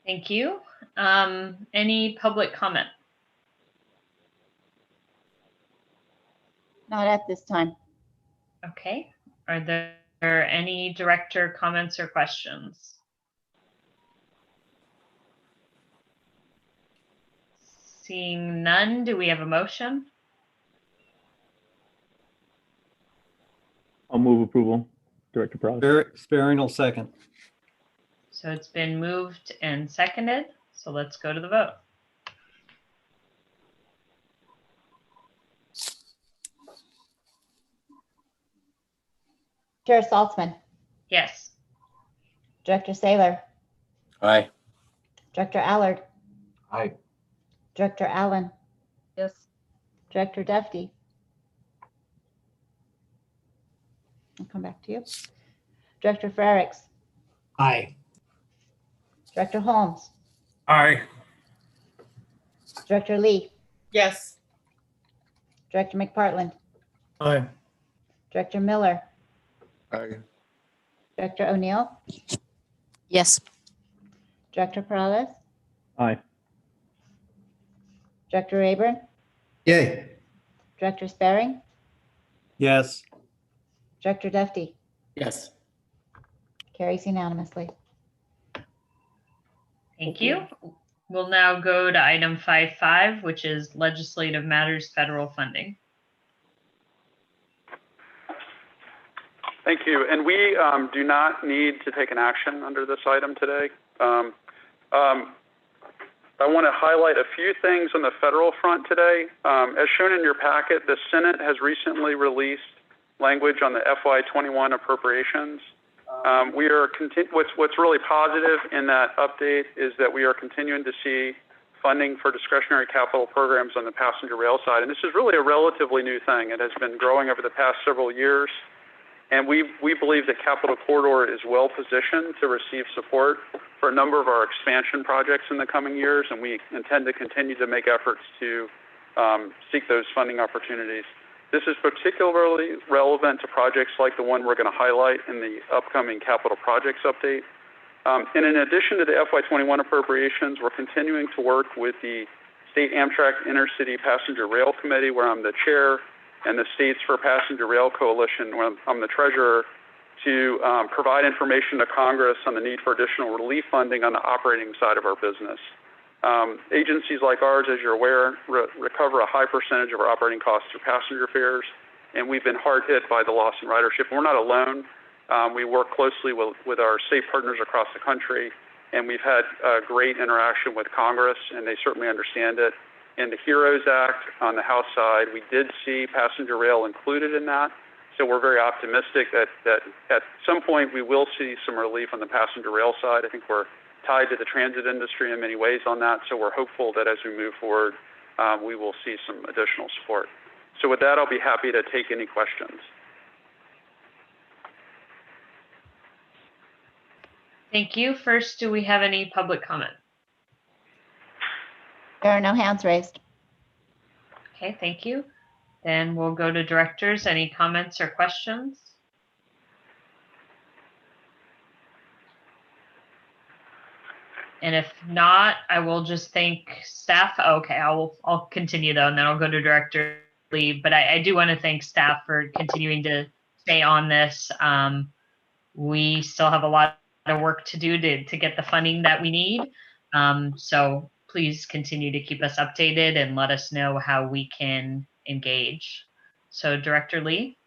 Thank you. Any public comment? Not at this time. Okay. Are there any director comments or questions? Seeing none, do we have a motion? I'll move approval, Director Prowse. Sparing will second. So it's been moved and seconded. So let's go to the vote. Chair Saltzman, Yes. Director Saylor, Aye. Director Allard, Aye. Director Allen, Yes. Director Duffy. I'll come back to you. Director Frericks, Aye. Director Holmes, Aye. Director Lee, Yes. Director McPartland, Aye. Director Miller, Aye. Director O'Neill, Yes. Director Perales, Aye. Director Rayburn, Yay. Director Sparing, Yes. Director Duffy. Yes. Carries unanimously. Thank you. We'll now go to item 5.5, which is legislative matters, federal funding. Thank you. And we do not need to take an action under this item today. I want to highlight a few things on the federal front today. As shown in your packet, the Senate has recently released language on the FY21 appropriations. What's really positive in that update is that we are continuing to see funding for discretionary capital programs on the passenger rail side. And this is really a relatively new thing. It has been growing over the past several years. And we believe that Capital Corridor is well positioned to receive support for a number of our expansion projects in the coming years. And we intend to continue to make efforts to seek those funding opportunities. This is particularly relevant to projects like the one we're going to highlight in the upcoming capital projects update. And in addition to the FY21 appropriations, we're continuing to work with the State Amtrak Intercity Passenger Rail Committee, where I'm the chair, and the States for Passenger Rail Coalition, where I'm the treasurer, to provide information to Congress on the need for additional relief funding on the operating side of our business. Agencies like ours, as you're aware, recover a high percentage of our operating costs through passenger fares, and we've been hard hit by the loss in ridership. And we're not alone. We work closely with our state partners across the country, and we've had great interaction with Congress, and they certainly understand it. In the HEROES Act on the House side, we did see passenger rail included in that, so we're very optimistic that at some point we will see some relief on the passenger rail side. I think we're tied to the transit industry in many ways on that, so we're hopeful that as we move forward, we will see some additional support. So with that, I'll be happy to take any questions. Thank you. First, do we have any public comment? There are no hands raised. Okay, thank you. Then we'll go to directors. Any comments or questions? And if not, I will just thank staff. Okay, I'll continue though, and then I'll go to director leave. But I do want to thank staff for continuing to stay on this. We still have a lot of work to do to get the funding that we need. So please continue to keep us updated and let us know how we can engage. So Director Lee?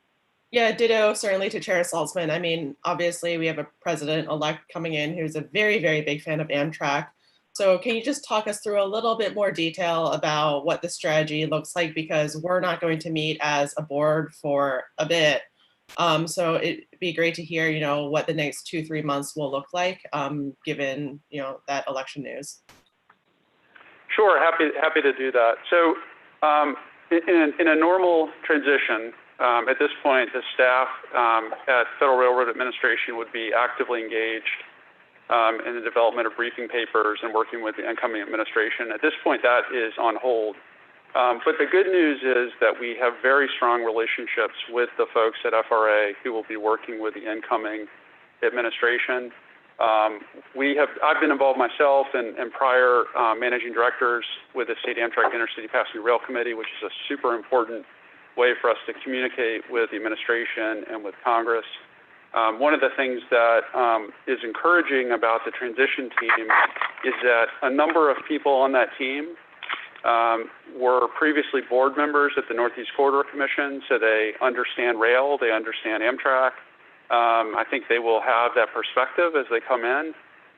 Yeah, ditto certainly to Chair Saltzman. I mean, obviously we have a president-elect coming in who's a very, very big fan of Amtrak. So can you just talk us through a little bit more detail about what the strategy looks like? Because we're not going to meet as a board for a bit. So it'd be great to hear, what the next 2-3 months will look like, given, that election news. Sure, happy to do that. So in a normal transition, at this point, the staff at Federal Railroad Administration would be actively engaged in the development of briefing papers and working with the incoming administration. At this point, that is on hold. But the good news is that we have very strong relationships with the folks at FRA who will be working with the incoming administration. I've been involved myself and prior managing directors with the State Amtrak Intercity Passenger Rail Committee, which is a super important way for us to communicate with the administration and with Congress. One of the things that is encouraging about the transition team is that a number of people on that team were previously board members at the Northeast Corridor Commission, so they understand rail, they understand Amtrak. I think they will have that perspective as they come in,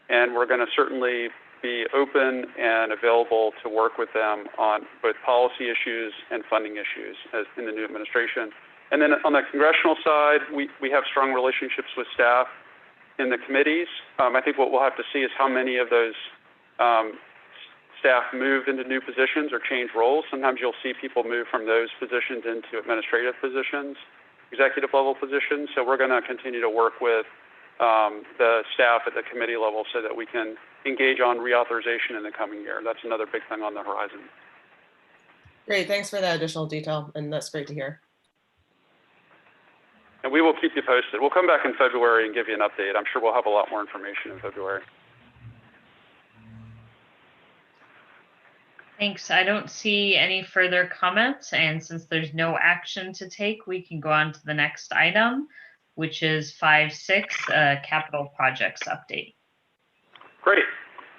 and we're going to certainly be open and available to work with them on both policy issues and funding issues as in the new administration. And then on the congressional side, we have strong relationships with staff in the committees. I think what we'll have to see is how many of those staff move into new positions or change roles. Sometimes you'll see people move from those positions into administrative positions, executive level positions. So we're going to continue to work with the staff at the committee level so that we can engage on reauthorization in the coming year. That's another big thing on the horizon. Great, thanks for that additional detail, and that's great to hear. And we will keep you posted. We'll come back in February and give you an update. I'm sure we'll have a lot more information in February. Thanks. I don't see any further comments, and since there's no action to take, we can go on to the next item, which is 5.6, capital projects update. Great.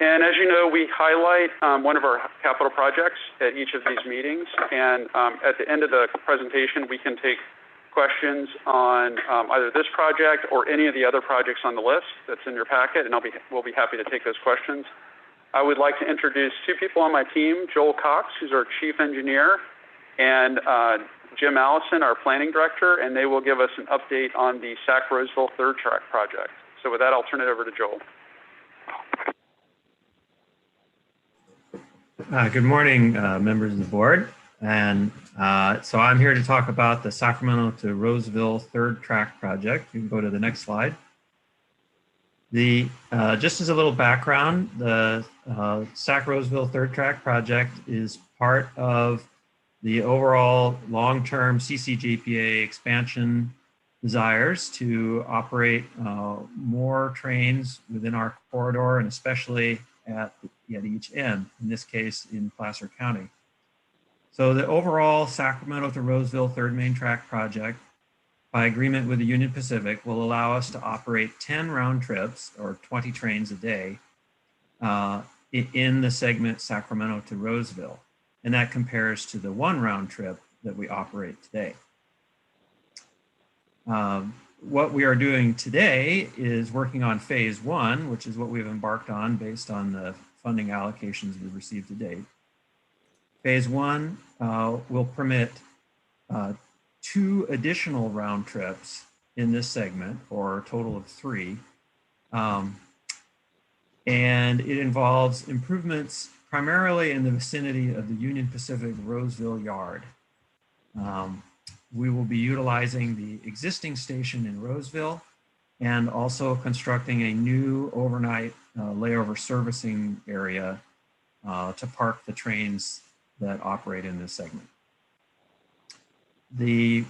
And as you know, we highlight one of our capital projects at each of these meetings. And at the end of the presentation, we can take questions on either this project or any of the other projects on the list that's in your packet, and we'll be happy to take those questions. I would like to introduce two people on my team, Joel Cox, who's our chief engineer, and Jim Allison, our planning director, and they will give us an update on the Sac-Roseville third track project. So with that, I'll turn it over to Joel. Good morning, members of the board. And so I'm here to talk about the Sacramento to Roseville third track project. You can go to the next slide. Just as a little background, the Sac-Roseville third track project is part of the overall long-term CCJPA expansion desires to operate more trains within our corridor, and especially at each end, in this case in Placer County. So the overall Sacramento to Roseville third main track project, by agreement with the Union Pacific, will allow us to operate 10 round trips or 20 trains a day in the segment Sacramento to Roseville. And that compares to the one round trip that we operate today. What we are doing today is working on phase one, which is what we've embarked on based on the funding allocations we've received to date. Phase one will permit 2 additional round trips in this segment, or a total of 3. And it involves improvements primarily in the vicinity of the Union Pacific Roseville Yard. We will be utilizing the existing station in Roseville and also constructing a new overnight layover servicing area to park the trains that operate in this segment. This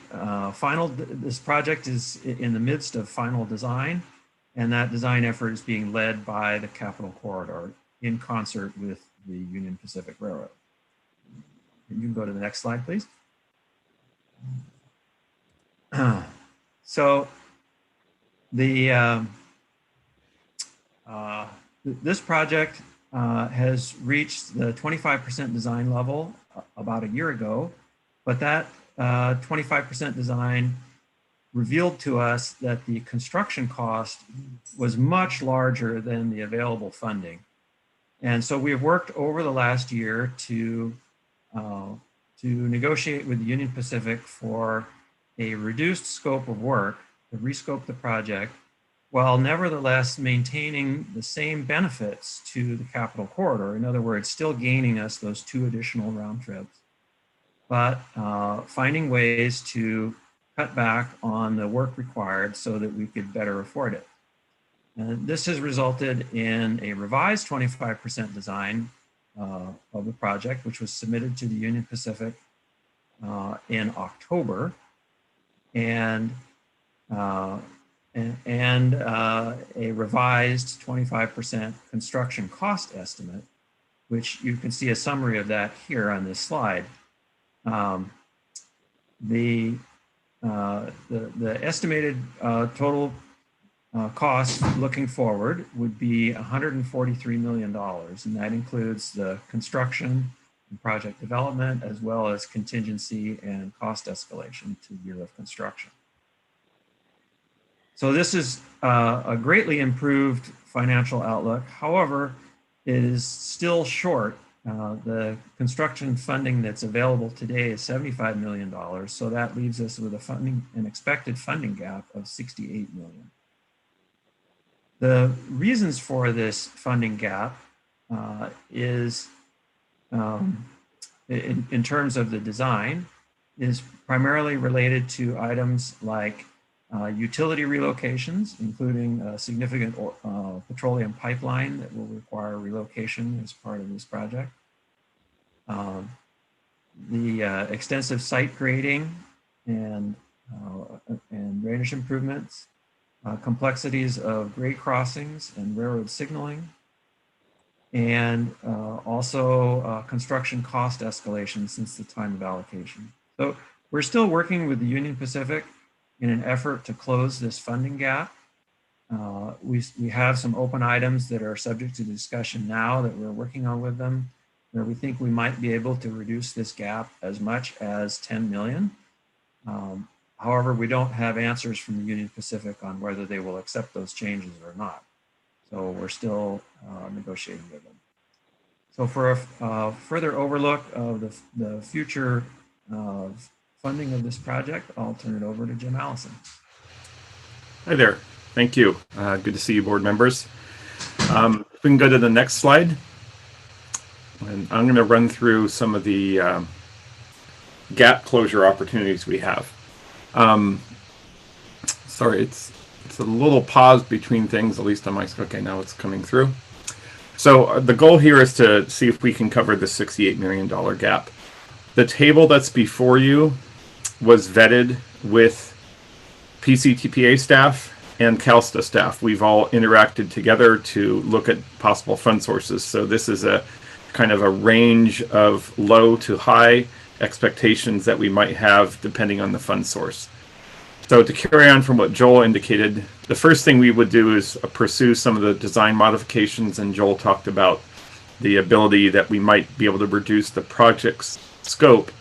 project is in the midst of final design, and that design effort is being led by the Capital Corridor in concert with the Union Pacific Railroad. You can go to the next slide, please. So this project has reached the 25% design level about a year ago, but that 25% design revealed to us that the construction cost was much larger than the available funding. And so we have worked over the last year to negotiate with the Union Pacific for a reduced scope of work, to rescope the project, while nevertheless maintaining the same benefits to the Capital Corridor. In other words, still gaining us those 2 additional round trips, but finding ways to cut back on the work required so that we could better afford it. And this has resulted in a revised 25% design of the project, which was submitted to the Union Pacific in October, and a revised 25% construction cost estimate, which you can see a summary of that here on this slide. The estimated total cost looking forward would be $143 million, and that includes the construction and project development, as well as contingency and cost escalation to the year of construction. So this is a greatly improved financial outlook. However, it is still short. The construction funding that's available today is $75 million, so that leaves us with an expected funding gap of $68 million. The reasons for this funding gap is, in terms of the design, is primarily related to items like utility relocations, including a significant petroleum pipeline that will require relocation as part of this project. The extensive site grading and drainage improvements, complexities of grade crossings and railroad signaling, and also construction cost escalation since the time of allocation. So we're still working with the Union Pacific in an effort to close this funding gap. We have some open items that are subject to discussion now that we're working on with them, where we think we might be able to reduce this gap as much as 10 million. However, we don't have answers from the Union Pacific on whether they will accept those changes or not. So we're still negotiating with them. So for a further overlook of the future funding of this project, I'll turn it over to Jim Allison. Hi there. Thank you. Good to see you, board members. If we can go to the next slide. And I'm going to run through some of the gap closure opportunities we have. Sorry, it's a little pause between things, at least on my, okay, now it's coming through. So the goal here is to see if we can cover the $68 million gap. The table that's before you was vetted with PCTPA staff and CalSTA staff. We've all interacted together to look at possible fund sources. So this is a kind of a range of low to high expectations that we might have depending on the fund source. So to carry on from what Joel indicated, the first thing we would do is pursue some of the design modifications, and Joel talked about the ability that we might be able to reduce the project's scope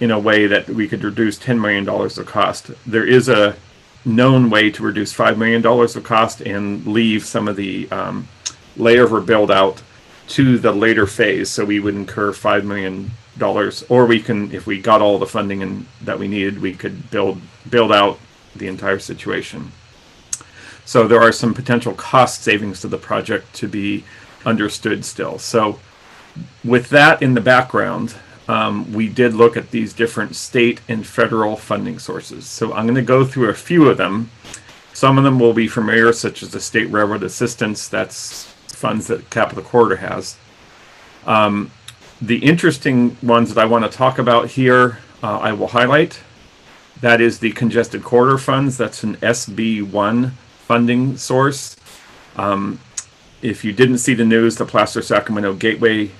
in a way that we could reduce $10 million of cost. There is a known way to reduce $5 million of cost and leave some of the layover build out to the later phase. So we would incur $5 million, or we can, if we got all the funding and that we needed, we could build out the entire situation. So there are some potential cost savings to the project to be understood still. So with that in the background, we did look at these different state and federal funding sources. So I'm going to go through a few of them. Some of them will be familiar, such as the State Railroad Assistance. That's funds that Capital Corridor has. The interesting ones that I want to talk about here, I will highlight. That is the Congested Corridor Funds. That's an SB1 funding source. If you didn't see the news, the Placer-Sacramento Gateway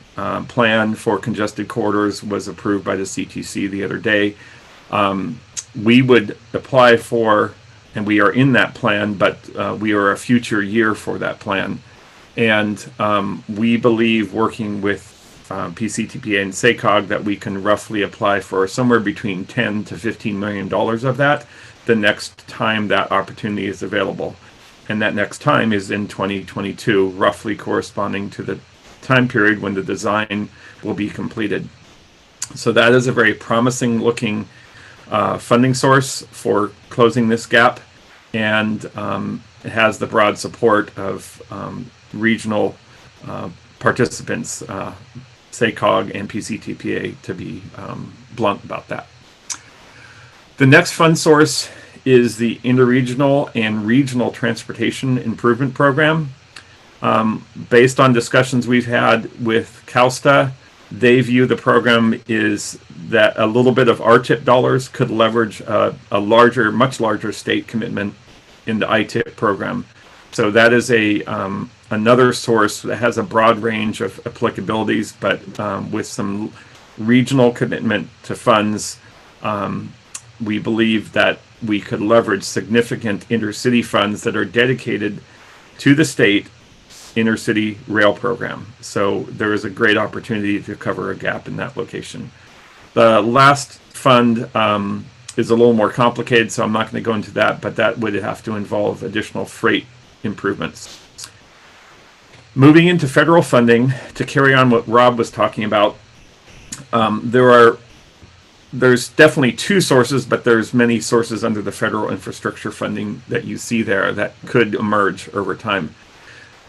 plan for congested corridors was approved by the CTC the other day. We would apply for, and we are in that plan, but we are a future year for that plan. And we believe, working with PCTPA and SACOG, that we can roughly apply for somewhere between $10 to $15 million of that the next time that opportunity is available. And that next time is in 2022, roughly corresponding to the time period when the design will be completed. So that is a very promising looking funding source for closing this gap, and it has the broad support of regional participants, SACOG and PCTPA, to be blunt about that. The next fund source is the Interregional and Regional Transportation Improvement Program. Based on discussions we've had with CalSTA, they view the program is that a little bit of RTIP dollars could leverage a larger, much larger state commitment in the ITIP program. So that is another source that has a broad range of applicabilities, but with some regional commitment to funds, we believe that we could leverage significant intercity funds that are dedicated to the state intercity rail program. So there is a great opportunity to cover a gap in that location. The last fund is a little more complicated, so I'm not going to go into that, but that would have to involve additional freight improvements. Moving into federal funding, to carry on what Rob was talking about, there's definitely two sources, but there's many sources under the federal infrastructure funding that you see there that could emerge over time.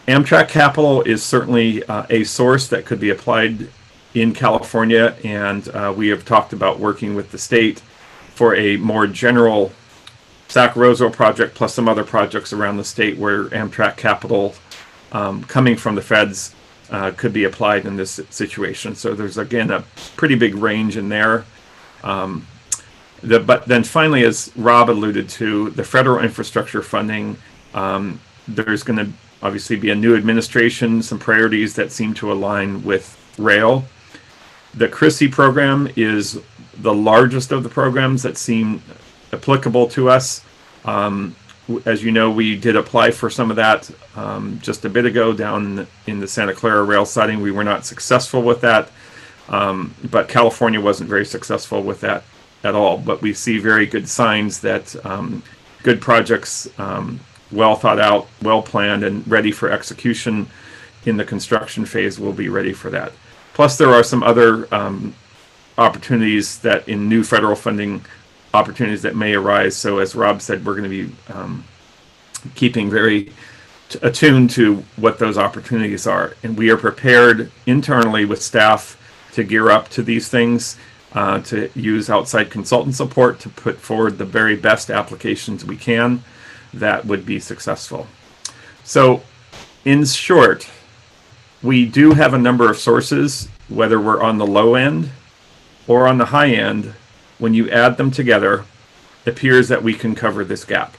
Amtrak Capital is certainly a source that could be applied in California, and we have talked about working with the state for a more general Sac-Roseville project, plus some other projects around the state where Amtrak Capital coming from the feds could be applied in this situation. So there's, again, a pretty big range in there. But then finally, as Rob alluded to, the federal infrastructure funding, there's going to obviously be a new administration, some priorities that seem to align with rail. The CRISI program is the largest of the programs that seem applicable to us. As you know, we did apply for some of that just a bit ago down in the Santa Clara rail siding. We were not successful with that, but California wasn't very successful with that at all. But we see very good signs that good projects, well thought out, well planned, and ready for execution in the construction phase, we'll be ready for that. Plus, there are some other opportunities that in new federal funding opportunities that may arise. So as Rob said, we're going to be keeping very attuned to what those opportunities are. And we are prepared internally with staff to gear up to these things, to use outside consultant support to put forward the very best applications we can that would be successful. So in short, we do have a number of sources, whether we're on the low end or on the high end. When you add them together, it appears that we can cover this gap.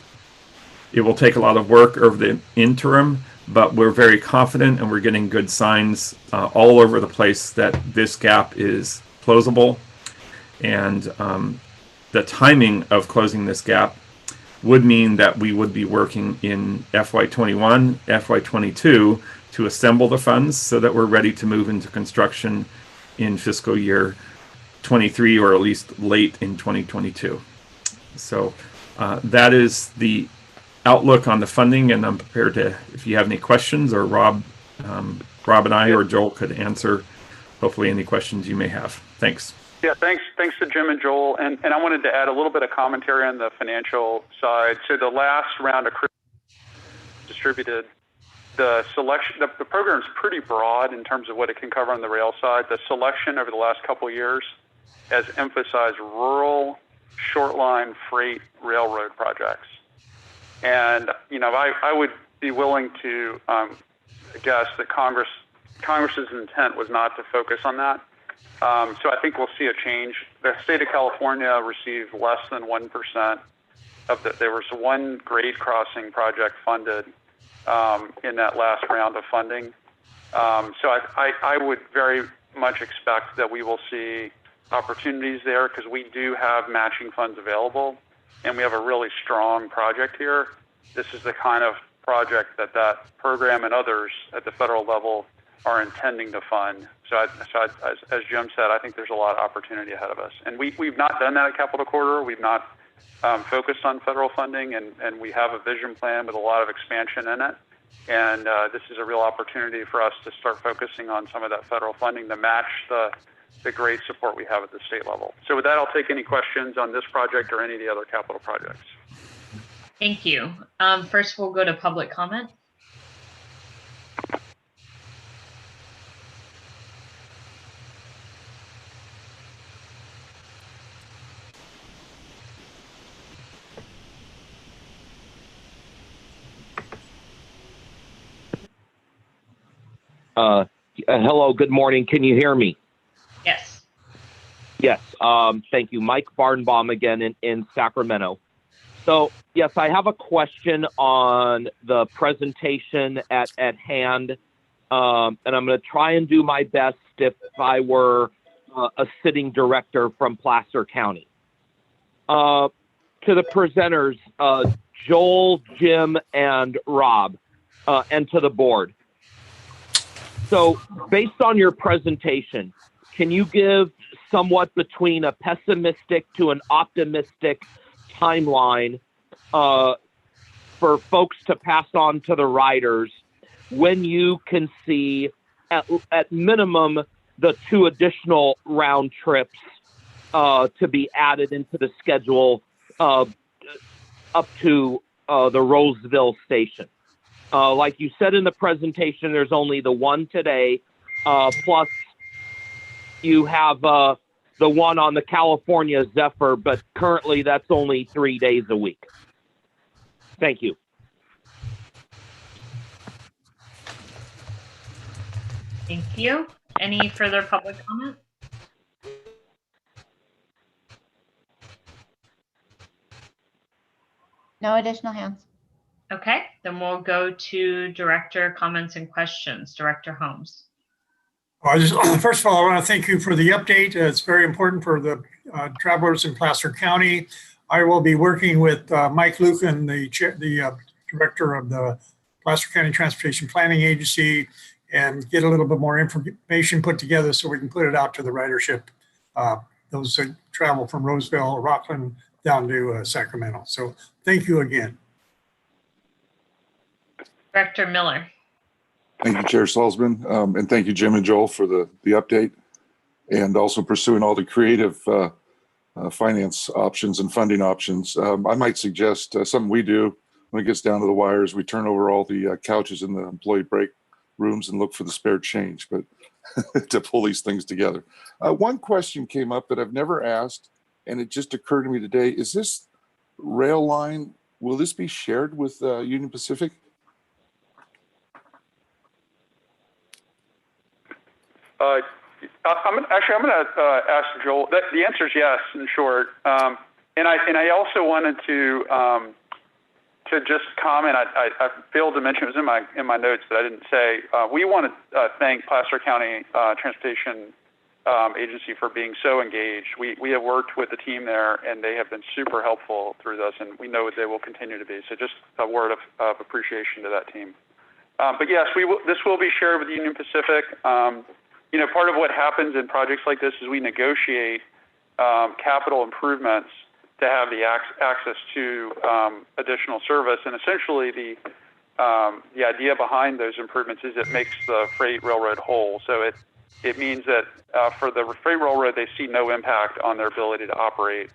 It will take a lot of work over the interim, but we're very confident and we're getting good signs all over the place that this gap is closable. And the timing of closing this gap would mean that we would be working in FY21, FY22 to assemble the funds so that we're ready to move into construction in fiscal year 23 or at least late in 2022. So that is the outlook on the funding, and I'm prepared to, if you have any questions, or Rob and I or Joel could answer hopefully any questions you may have. Thanks. Yeah, thanks to Jim and Joel. And I wanted to add a little bit of commentary on the financial side. So the last round of distributed, the selection, the program's pretty broad in terms of what it can cover on the rail side. The selection over the last couple of years has emphasized rural short-line freight railroad projects. And, you know, I would be willing to guess that Congress's intent was not to focus on that. So I think we'll see a change. The state of California received less than 1% of the, there was one grade crossing project funded in that last round of funding. So I would very much expect that we will see opportunities there because we do have matching funds available and we have a really strong project here. This is the kind of project that that program and others at the federal level are intending to fund. So as Jim said, I think there's a lot of opportunity ahead of us. And we've not done that at Capitol Corridor. We've not focused on federal funding, and we have a vision plan with a lot of expansion in it. And this is a real opportunity for us to start focusing on some of that federal funding to match the great support we have at the state level. So with that, I'll take any questions on this project or any of the other capital projects. Thank you. First, we'll go to public comment. Hello, good morning. Can you hear me? Yes. Yes. Thank you. Mike Barnbaum again in Sacramento. So, yes, I have a question on the presentation at hand, and I'm going to try and do my best if I were a sitting director from Placer County. To the presenters, Joel, Jim, and Rob, and to the board. So, based on your presentation, can you give somewhat between a pessimistic to an optimistic timeline for folks to pass on to the riders when you can see at minimum the 2 additional round trips to be added into the schedule up to the Roseville station? Like you said in the presentation, there's only the one today, plus you have the one on the California Zephyr, but currently that's only 3 days a week. Thank you. Thank you. Any further public comment? No additional hands. Okay, then we'll go to director comments and questions. Director Holmes. Well, first of all, I want to thank you for the update. It's very important for the travelers in Placer County. I will be working with Mike Lucan, the director of the Placer County Transportation Planning Agency, and get a little bit more information put together so we can put it out to the ridership, those that travel from Roseville, Rockland, down to Sacramento. So thank you again. Director Miller. Thank you, Chair Salzman, and thank you, Jim and Joel, for the update, and also pursuing all the creative finance options and funding options. I might suggest something we do when it gets down to the wires. We turn over all the couches in the employee break rooms and look for the spare change, but to pull these things together. One question came up that I've never asked, and it just occurred to me today. Is this rail line, will this be shared with Union Pacific? I'm going to ask Joel. The answer is yes, in short. And I also wanted to just comment. I failed to mention, it was in my notes that I didn't say. We want to thank Placer County Transportation Agency for being so engaged. We have worked with the team there, and they have been super helpful through this, and we know they will continue to be. So just a word of appreciation to that team. But yes, this will be shared with Union Pacific. Part of what happens in projects like this is we negotiate capital improvements to have the access to additional service. And essentially the idea behind those improvements is it makes the freight railroad whole. So it means that for the freight railroad, they see no impact on their ability to operate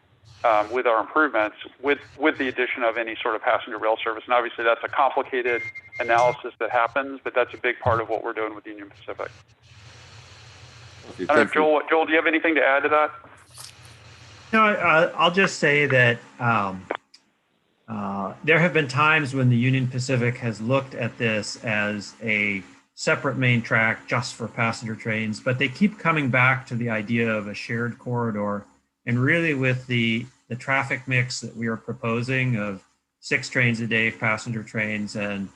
with our improvements with the addition of any sort of passenger rail service. And obviously that's a complicated analysis that happens, but that's a big part of what we're doing with Union Pacific. Okay, I don't know, Joel, do you have anything to add to that? No, I'll just say that there have been times when the Union Pacific has looked at this as a separate main track just for passenger trains, but they keep coming back to the idea of a shared corridor. And really with the traffic mix that we are proposing of 6 trains a day, passenger trains, and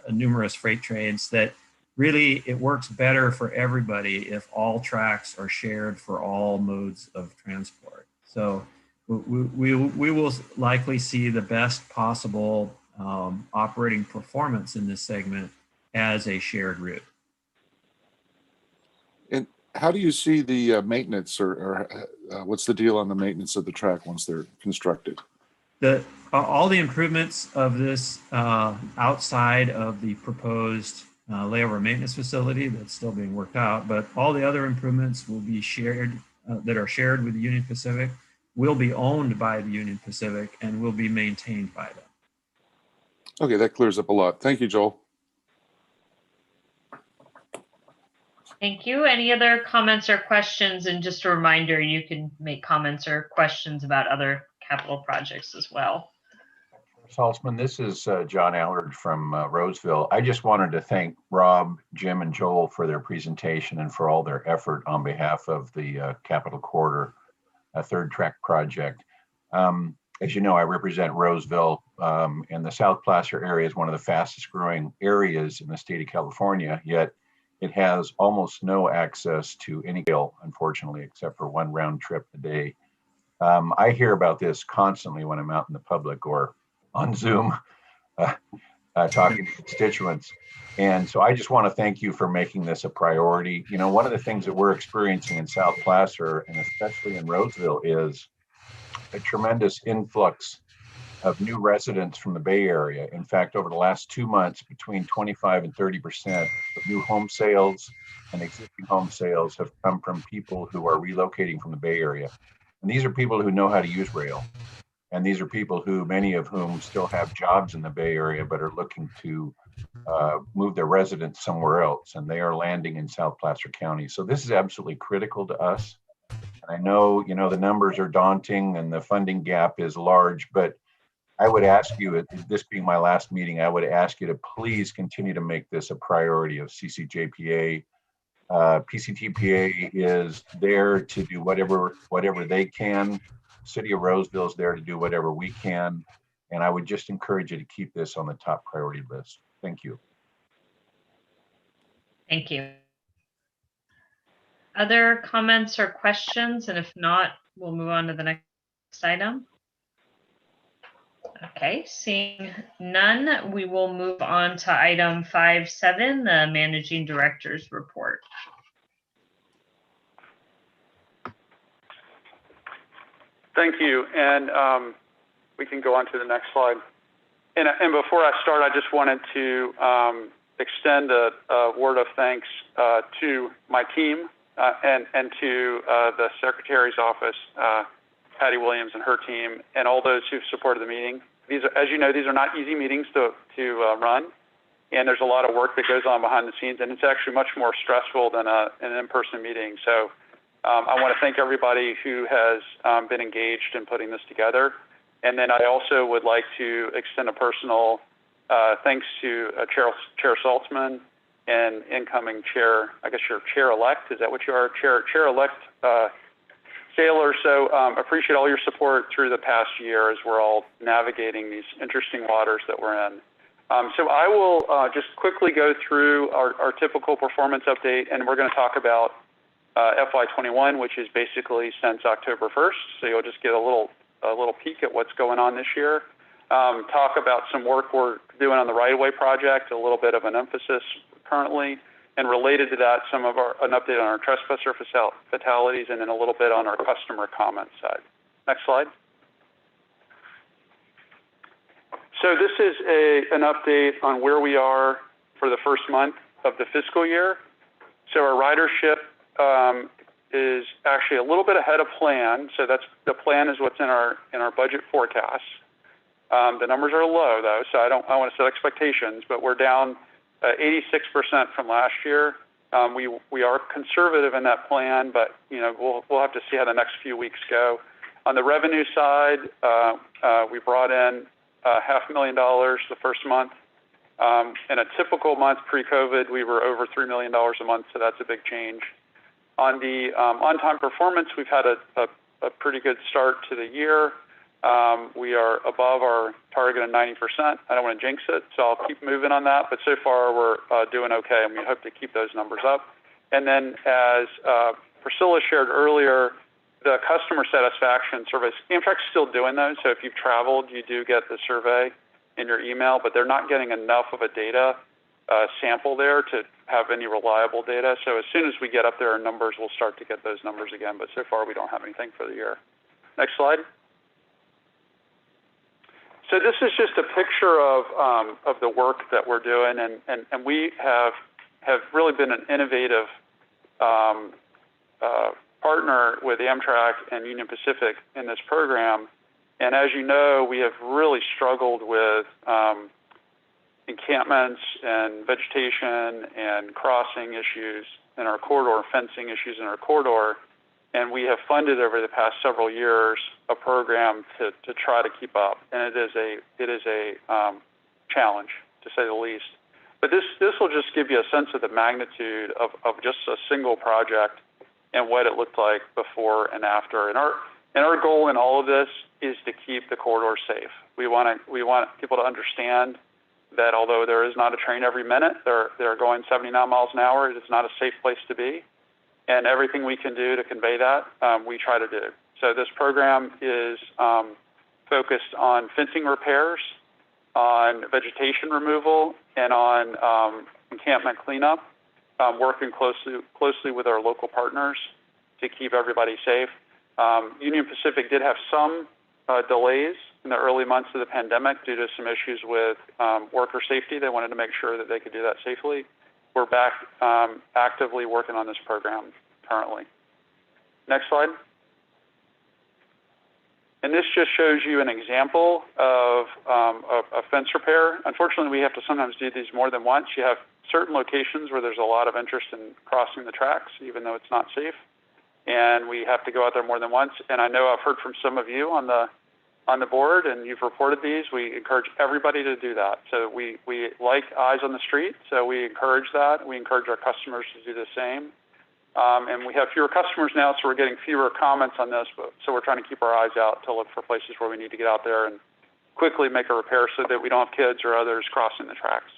numerous freight trains, that really it works better for everybody if all tracks are shared for all modes of transport. So we will likely see the best possible operating performance in this segment as a shared route. And how do you see the maintenance, or what's the deal on the maintenance of the track once they're constructed? All the improvements of this outside of the proposed layover maintenance facility that's still being worked out, but all the other improvements will be shared, that are shared with the Union Pacific, will be owned by the Union Pacific and will be maintained by them. Okay, that clears up a lot. Thank you, Joel. Thank you. Any other comments or questions? And just a reminder, you can make comments or questions about other capital projects as well. Salzman, this is John Allard from Roseville. I just wanted to thank Rob, Jim, and Joel for their presentation and for all their effort on behalf of the Capital Corridor third track project. As you know, I represent Roseville, and the South Placer area is one of the fastest growing areas in the state of California, yet it has almost no access to any rail, unfortunately, except for one round trip a day. I hear about this constantly when I'm out in the public or on Zoom talking to constituents. And so I just want to thank you for making this a priority. You know, one of the things that we're experiencing in South Placer, and especially in Roseville, is a tremendous influx of new residents from the Bay Area. In fact, over the last 2 months, between 25 and 30% of new home sales and existing home sales have come from people who are relocating from the Bay Area. And these are people who know how to use rail. And these are people who, many of whom still have jobs in the Bay Area, but are looking to move their residents somewhere else. And they are landing in South Placer County. So this is absolutely critical to us. And I know, you know, the numbers are daunting and the funding gap is large, but I would ask you, this being my last meeting, I would ask you to please continue to make this a priority of CCJPA. PCTPA is there to do whatever they can. City of Roseville is there to do whatever we can. And I would just encourage you to keep this on the top priority list. Thank you. Thank you. Other comments or questions? And if not, we'll move on to the next item. Okay, seeing none, we will move on to item 5.7, the Managing Director's Report. Thank you. And we can go on to the next slide. And before I start, I just wanted to extend a word of thanks to my team and to the Secretary's office, Patty Williams and her team, and all those who've supported the meeting. These are, as you know, these are not easy meetings to run, and there's a lot of work that goes on behind the scenes, and it's actually much more stressful than an in-person meeting. So I want to thank everybody who has been engaged in putting this together. And then I also would like to extend a personal thanks to Chair Saltzman and incoming Chair, I guess you're Chair-elect, is that what you are? Chair-elect Saylor. So appreciate all your support through the past year as we're all navigating these interesting waters that we're in. So I will just quickly go through our typical performance update, and we're going to talk about FY21, which is basically since October 1st. So you'll just get a little peek at what's going on this year. Talk about some work we're doing on the right-of-way project, a little bit of an emphasis currently, and related to that, an update on our trespasser fatalities, and then a little bit on our customer comment side. Next slide. So this is an update on where we are for the first month of the fiscal year. So our ridership is actually a little bit ahead of plan. So that's the plan is what's in our budget forecast. The numbers are low though, so I want to set expectations, but we're down 86% from last year. We are conservative in that plan, but we'll have to see how the next few weeks go. On the revenue side, we brought in $500,000 the first month. In a typical month pre-COVID, we were over $3 million a month, so that's a big change. On the on-time performance, we've had a pretty good start to the year. We are above our target of 90%. I don't want to jinx it, so I'll keep moving on that. But so far, we're doing okay, and we hope to keep those numbers up. And then, as Priscilla shared earlier, the customer satisfaction surveys, Amtrak's still doing those. So if you've traveled, you do get the survey in your email, but they're not getting enough of a data sample there to have any reliable data. So as soon as we get up there in numbers, we'll start to get those numbers again. But so far, we don't have anything for the year. Next slide. So this is just a picture of the work that we're doing, and we have really been an innovative partner with Amtrak and Union Pacific in this program. And as you know, we have really struggled with encampments and vegetation and crossing issues in our corridor, fencing issues in our corridor. And we have funded over the past several years a program to try to keep up. And it is a challenge, to say the least. But this will just give you a sense of the magnitude of just a single project and what it looked like before and after. And our goal in all of this is to keep the corridor safe. We want people to understand that although there is not a train every minute, they're going 79 miles an hour. It is not a safe place to be. And everything we can do to convey that, we try to do. So this program is focused on fencing repairs, on vegetation removal, and on encampment cleanup, working closely with our local partners to keep everybody safe. Union Pacific did have some delays in the early months of the pandemic due to some issues with worker safety. They wanted to make sure that they could do that safely. We're back actively working on this program currently. Next slide. And this just shows you an example of a fence repair. Unfortunately, we have to sometimes do these more than once. You have certain locations where there's a lot of interest in crossing the tracks, even though it's not safe. And we have to go out there more than once. And I know I've heard from some of you on the board, and you've reported these. We encourage everybody to do that. So we like eyes on the street, so we encourage that. We encourage our customers to do the same. And we have fewer customers now, so we're getting fewer comments on this, so we're trying to keep our eyes out to look for places where we need to get out there and quickly make a repair so that we don't have kids or others crossing the tracks.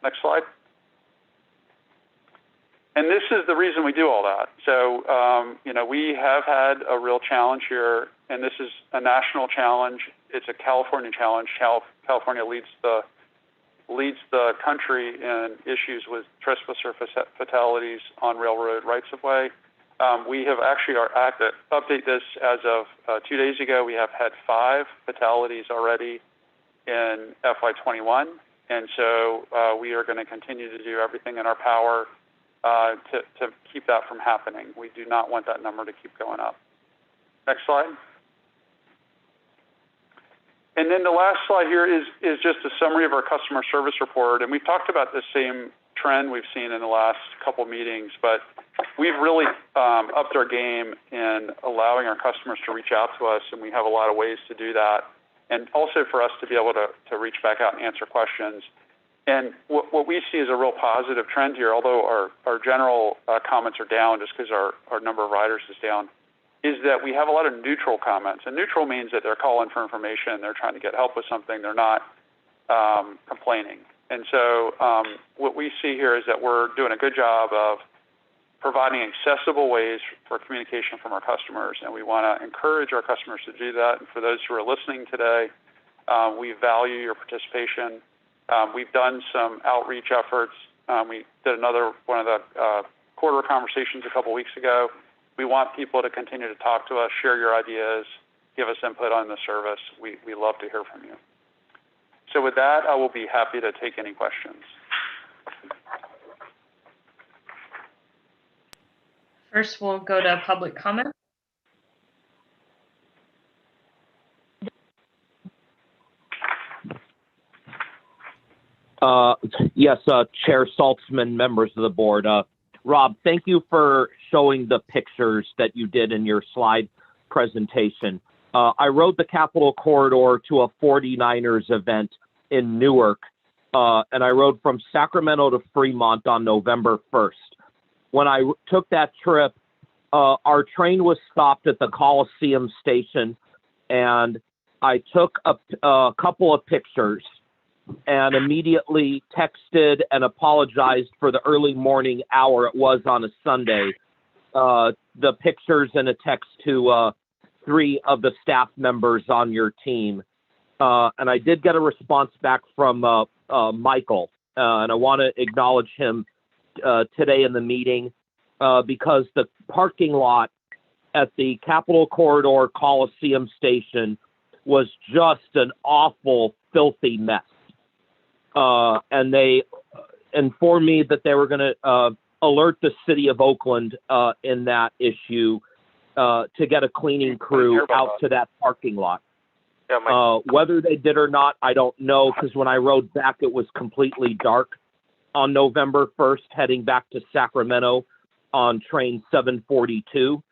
Next slide. And this is the reason we do all that. So, we have had a real challenge here, and this is a national challenge. It's a California challenge. California leads the country in issues with trespasser fatalities on railroad rights-of-way. We have actually update this as of 2 days ago. We have had 5 fatalities already in FY21, And so we are going to continue to do everything in our power to keep that from happening. We do not want that number to keep going up. Next slide. And then the last slide here is just a summary of our customer service report. And we've talked about the same trend we've seen in the last couple meetings, but we've really upped our game in allowing our customers to reach out to us, and we have a lot of ways to do that. And also for us to be able to reach back out and answer questions. And what we see is a real positive trend here, although our general comments are down just because our number of riders is down, is that we have a lot of neutral comments. And neutral means that they're calling for information, they're trying to get help with something, they're not complaining. And so what we see here is that we're doing a good job of providing accessible ways for communication from our customers, and we want to encourage our customers to do that. And for those who are listening today, we value your participation. We've done some outreach efforts. We did another one of the quarter conversations a couple weeks ago. We want people to continue to talk to us, share your ideas, give us input on the service. We love to hear from you. So with that, I will be happy to take any questions. First, we'll go to public comment. Yes, Chair Saltzman, members of the board. Rob, thank you for showing the pictures that you did in your slide presentation. I rode the Capitol Corridor to a 49ers event in Newark, and I rode from Sacramento to Fremont on November 1st. When I took that trip, our train was stopped at the Coliseum station, and I took a couple of pictures and immediately texted and apologized for the early morning hour it was on a Sunday. The pictures and a text to 3 of the staff members on your team. And I did get a response back from Michael, and I want to acknowledge him today in the meeting because the parking lot at the Capitol Corridor Coliseum station was just an awful, filthy mess. And they informed me that they were going to alert the city of Oakland in that issue to get a cleaning crew out to that parking lot. Whether they did or not, I don't know, because when I rode back, it was completely dark on November 1st, heading back to Sacramento on train 742.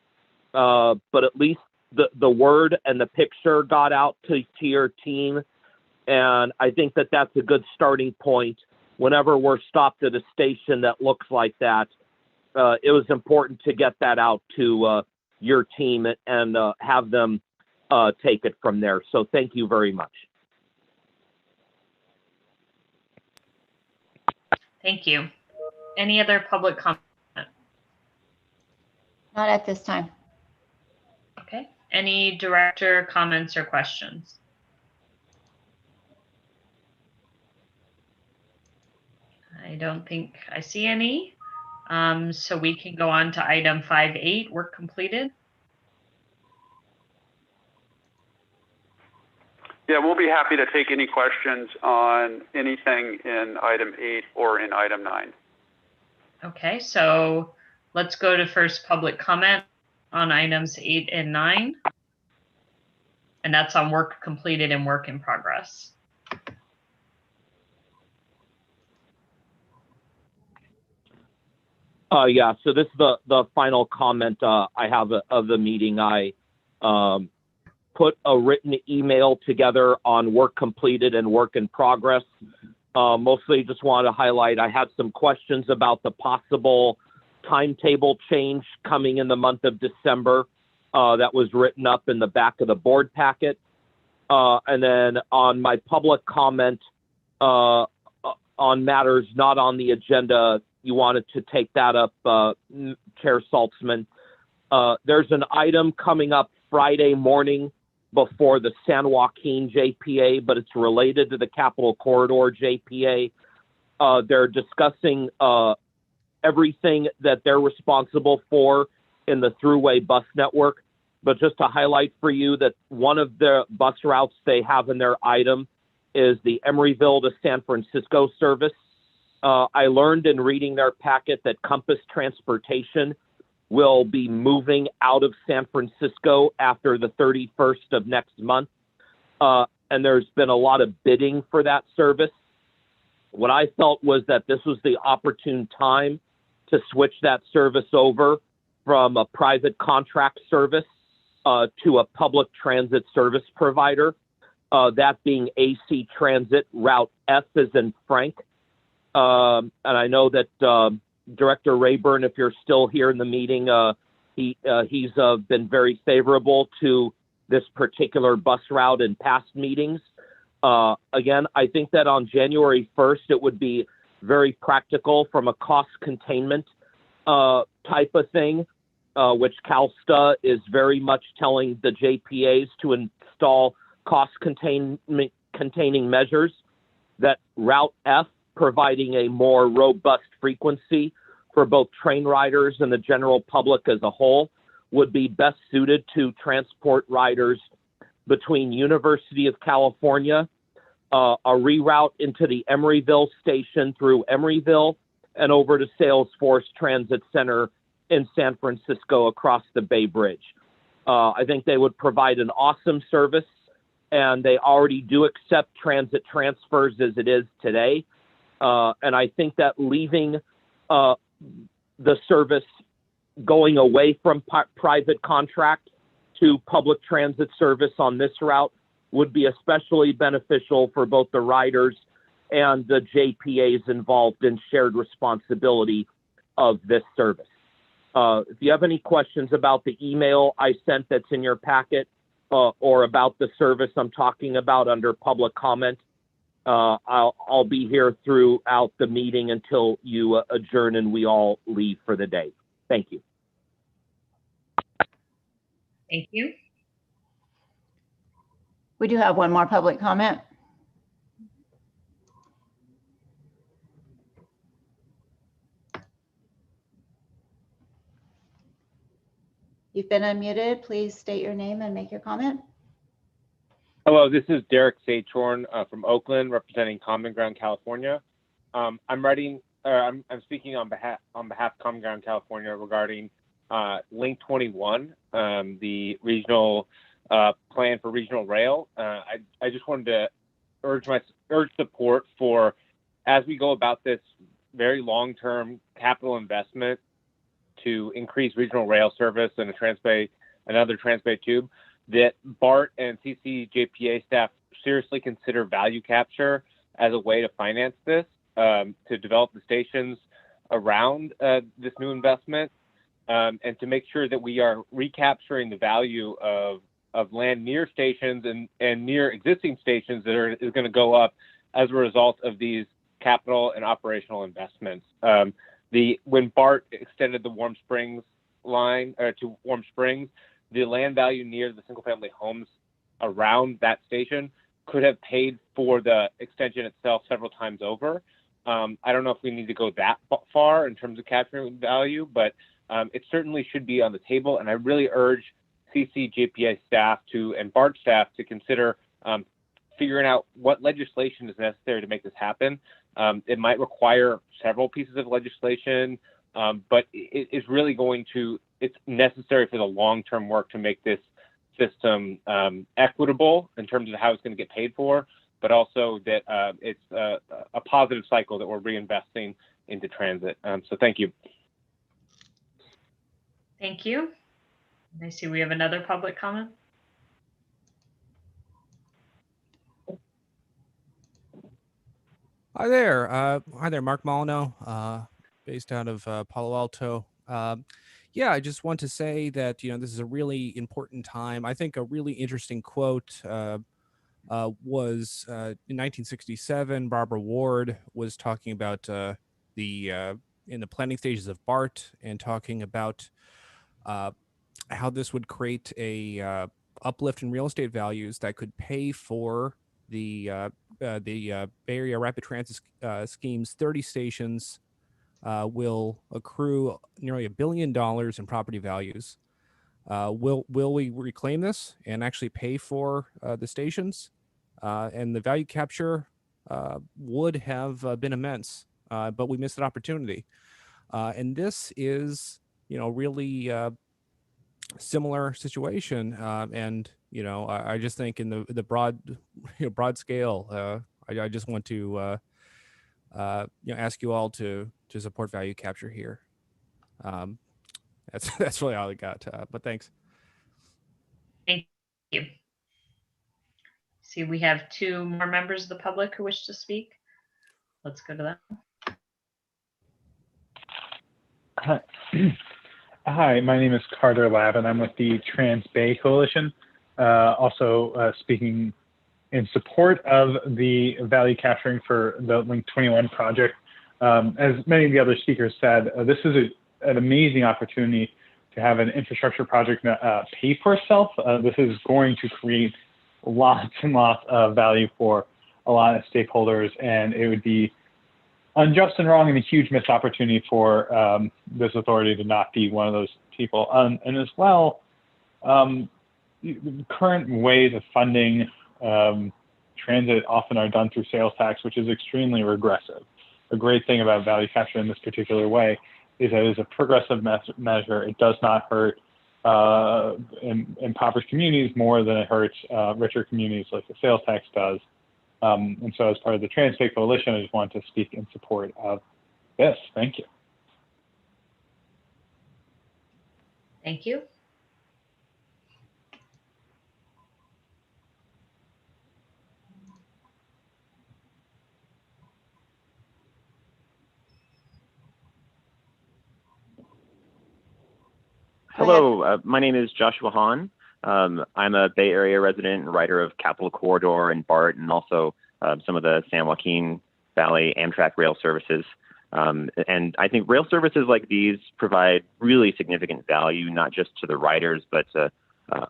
But at least the word and the picture got out to your team. And I think that that's a good starting point. Whenever we're stopped at a station that looks like that, it was important to get that out to your team and have them take it from there. So thank you very much. Thank you. Any other public comment? Not at this time. Okay. Any director comments or questions? I don't think I see any. So we can go on to item 5.8, work completed. Yeah, we'll be happy to take any questions on anything in item 8 or in item 9. Okay, so let's go to first public comment on items 8 and 9. And that's on work completed and work in progress. Yeah, so this is the final comment I have of the meeting. I put a written email together on work completed and work in progress. Mostly just wanted to highlight, I had some questions about the possible timetable change coming in the month of December that was written up in the back of the board packet. And then on my public comment on matters not on the agenda, you wanted to take that up, Chair Saltzman. There's an item coming up Friday morning before the San Joaquin JPA, but it's related to the Capitol Corridor JPA. They're discussing everything that they're responsible for in the thruway bus network. But just to highlight for you that one of the bus routes they have in their item is the Emeryville to San Francisco service. I learned in reading their packet that Compass Transportation will be moving out of San Francisco after the 31st of next month. And there's been a lot of bidding for that service. What I felt was that this was the opportune time to switch that service over from a private contract service to a public transit service provider, that being AC Transit Route F as in Frank. And I know that Director Rayburn, if you're still here in the meeting, he's been very favorable to this particular bus route in past meetings. Again, I think that on January 1st, it would be very practical from a cost containment type of thing, which CalSTA is very much telling the JPAs to install cost containing measures, that Route F, providing a more robust frequency for both train riders and the general public as a whole, would be best suited to transport riders between University of California, a reroute into the Emeryville station through Emeryville, and over to Salesforce Transit Center in San Francisco across the Bay Bridge. I think they would provide an awesome service, and they already do accept transit transfers as it is today. And I think that leaving the service going away from private contract to public transit service on this route would be especially beneficial for both the riders and the JPAs involved in shared responsibility of this service. If you have any questions about the email I sent that's in your packet or about the service I'm talking about under public comment, I'll be here throughout the meeting until you adjourn and we all leave for the day. Thank you. Thank you. We do have one more public comment. You've been unmuted. Please state your name and make your comment. Hello, this is Derek Sachorn from Oakland, representing Common Ground California. I'm speaking on behalf of Common Ground California regarding Link 21, the regional plan for regional rail. I just wanted to urge support for, as we go about this very long-term capital investment to increase regional rail service and another Transbay tube, that BART and CCJPA staff seriously consider value capture as a way to finance this, to develop the stations around this new investment, and to make sure that we are recapturing the value of land near stations and near existing stations that is going to go up as a result of these capital and operational investments. When BART extended the Warm Springs line to Warm Springs, the land value near the single-family homes around that station could have paid for the extension itself several times over. I don't know if we need to go that far in terms of capturing value, but it certainly should be on the table. And I really urge CCJPA staff and BART staff to consider figuring out what legislation is necessary to make this happen. It might require several pieces of legislation, but it's really it's necessary for the long-term work to make this system equitable in terms of how it's going to get paid for, but also that it's a positive cycle that we're reinvesting into transit. So thank you. Thank you. I see we have another public comment. Hi there, Mark Molyneux, based out of Palo Alto. Yeah, I just want to say that, this is a really important time. I think a really interesting quote was in 1967, Barbara Ward was talking about in the planning stages of BART and talking about how this would create a uplift in real estate values that could pay for the Bay Area Rapid Transit Scheme's 30 stations will accrue nearly $1 billion in property values. Will we reclaim this and actually pay for the stations? and the value capture would have been immense, but we missed an opportunity. And this is, really similar situation. And I just think in the broad, broad scale, I just want to ask you all to support value capture here. That's really all I got. But thanks. Thank you. See, we have 2 more members of the public who wish to speak. Let's go to them. Hi, my name is Carter Lab, and I'm with the Trans Bay Coalition, also speaking in support of the value capturing for the Link 21 project. As many of the other speakers said, this is an amazing opportunity to have an infrastructure project pay for itself. This is going to create lots and lots of value for a lot of stakeholders, and it would be unjust and wrong and a huge missed opportunity for this authority to not be one of those people. And as well, current ways of funding transit often are done through sales tax, which is extremely regressive. A great thing about value capture in this particular way is that it is a progressive measure. It does not hurt impoverished communities more than it hurts richer communities like the sales tax does. And so as part of the Trans Bay Coalition, I just want to speak in support of this. Thank you. Thank you. Hello, my name is Joshua Hahn. I'm a Bay Area resident and writer of Capital Corridor and BART, and also some of the San Joaquin Valley Amtrak rail services. And I think rail services like these provide really significant value, not just to the riders, but to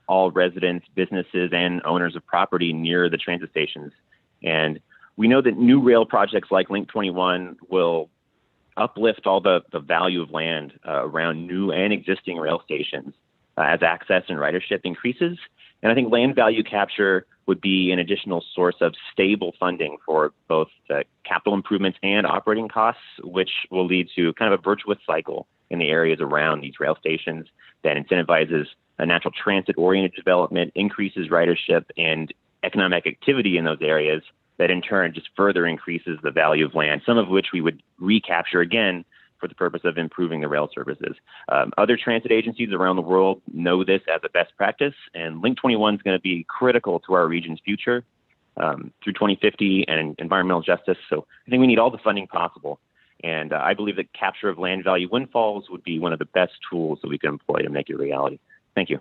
all residents, businesses, and owners of property near the transit stations. And we know that new rail projects like Link 21 will uplift all the value of land around new and existing rail stations as access and ridership increases. And I think land value capture would be an additional source of stable funding for both capital improvements and operating costs, which will lead to kind of a virtuous cycle in the areas around these rail stations that incentivizes a natural transit-oriented development, increases ridership and economic activity in those areas, that in turn just further increases the value of land, some of which we would recapture again for the purpose of improving the rail services. Other transit agencies around the world know this as a best practice, and Link 21 is going to be critical to our region's future through 2050 and environmental justice. So I think we need all the funding possible. And I believe that capture of land value windfalls would be one of the best tools that we can employ to make it a reality. Thank you.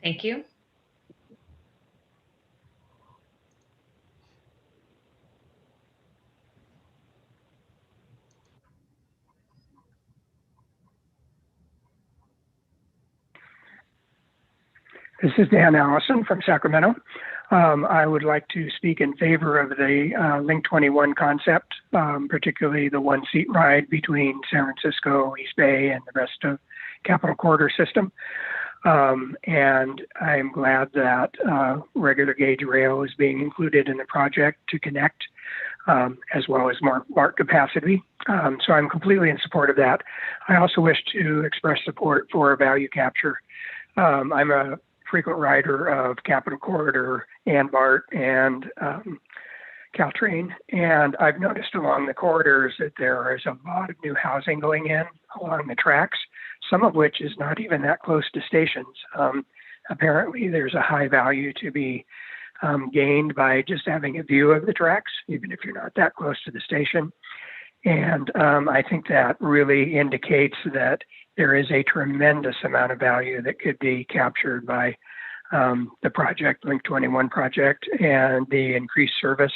Thank you. This is Dan Allison from Sacramento. I would like to speak in favor of the Link 21 concept, particularly the one-seat ride between San Francisco, East Bay, and the rest of Capital Corridor system. And I'm glad that regular gauge rail is being included in the project to connect, as well as more BART capacity. So I'm completely in support of that. I also wish to express support for value capture. I'm a frequent rider of Capital Corridor and BART and Caltrain, and I've noticed along the corridors that there is a lot of new housing going in along the tracks, some of which is not even that close to stations. Apparently there's a high value to be gained by just having a view of the tracks, even if you're not that close to the station. And I think that really indicates that there is a tremendous amount of value that could be captured by the project, Link 21 project, and the increased service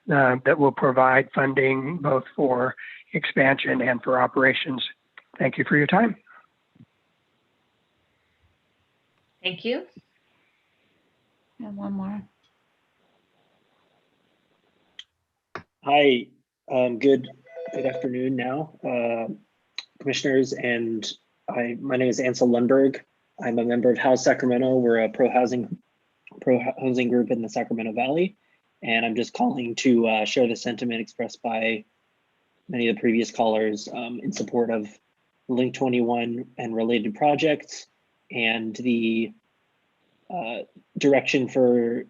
that will provide funding both for expansion and for operations. Thank you for your time. Thank you. And one more. Hi, good afternoon now, commissioners, and my name is Ansel Lundberg. I'm a member of House Sacramento. We're a pro-housing pro-housing group in the Sacramento Valley. And I'm just calling to share the sentiment expressed by many of the previous callers in support of Link 21 and related projects, and the direction for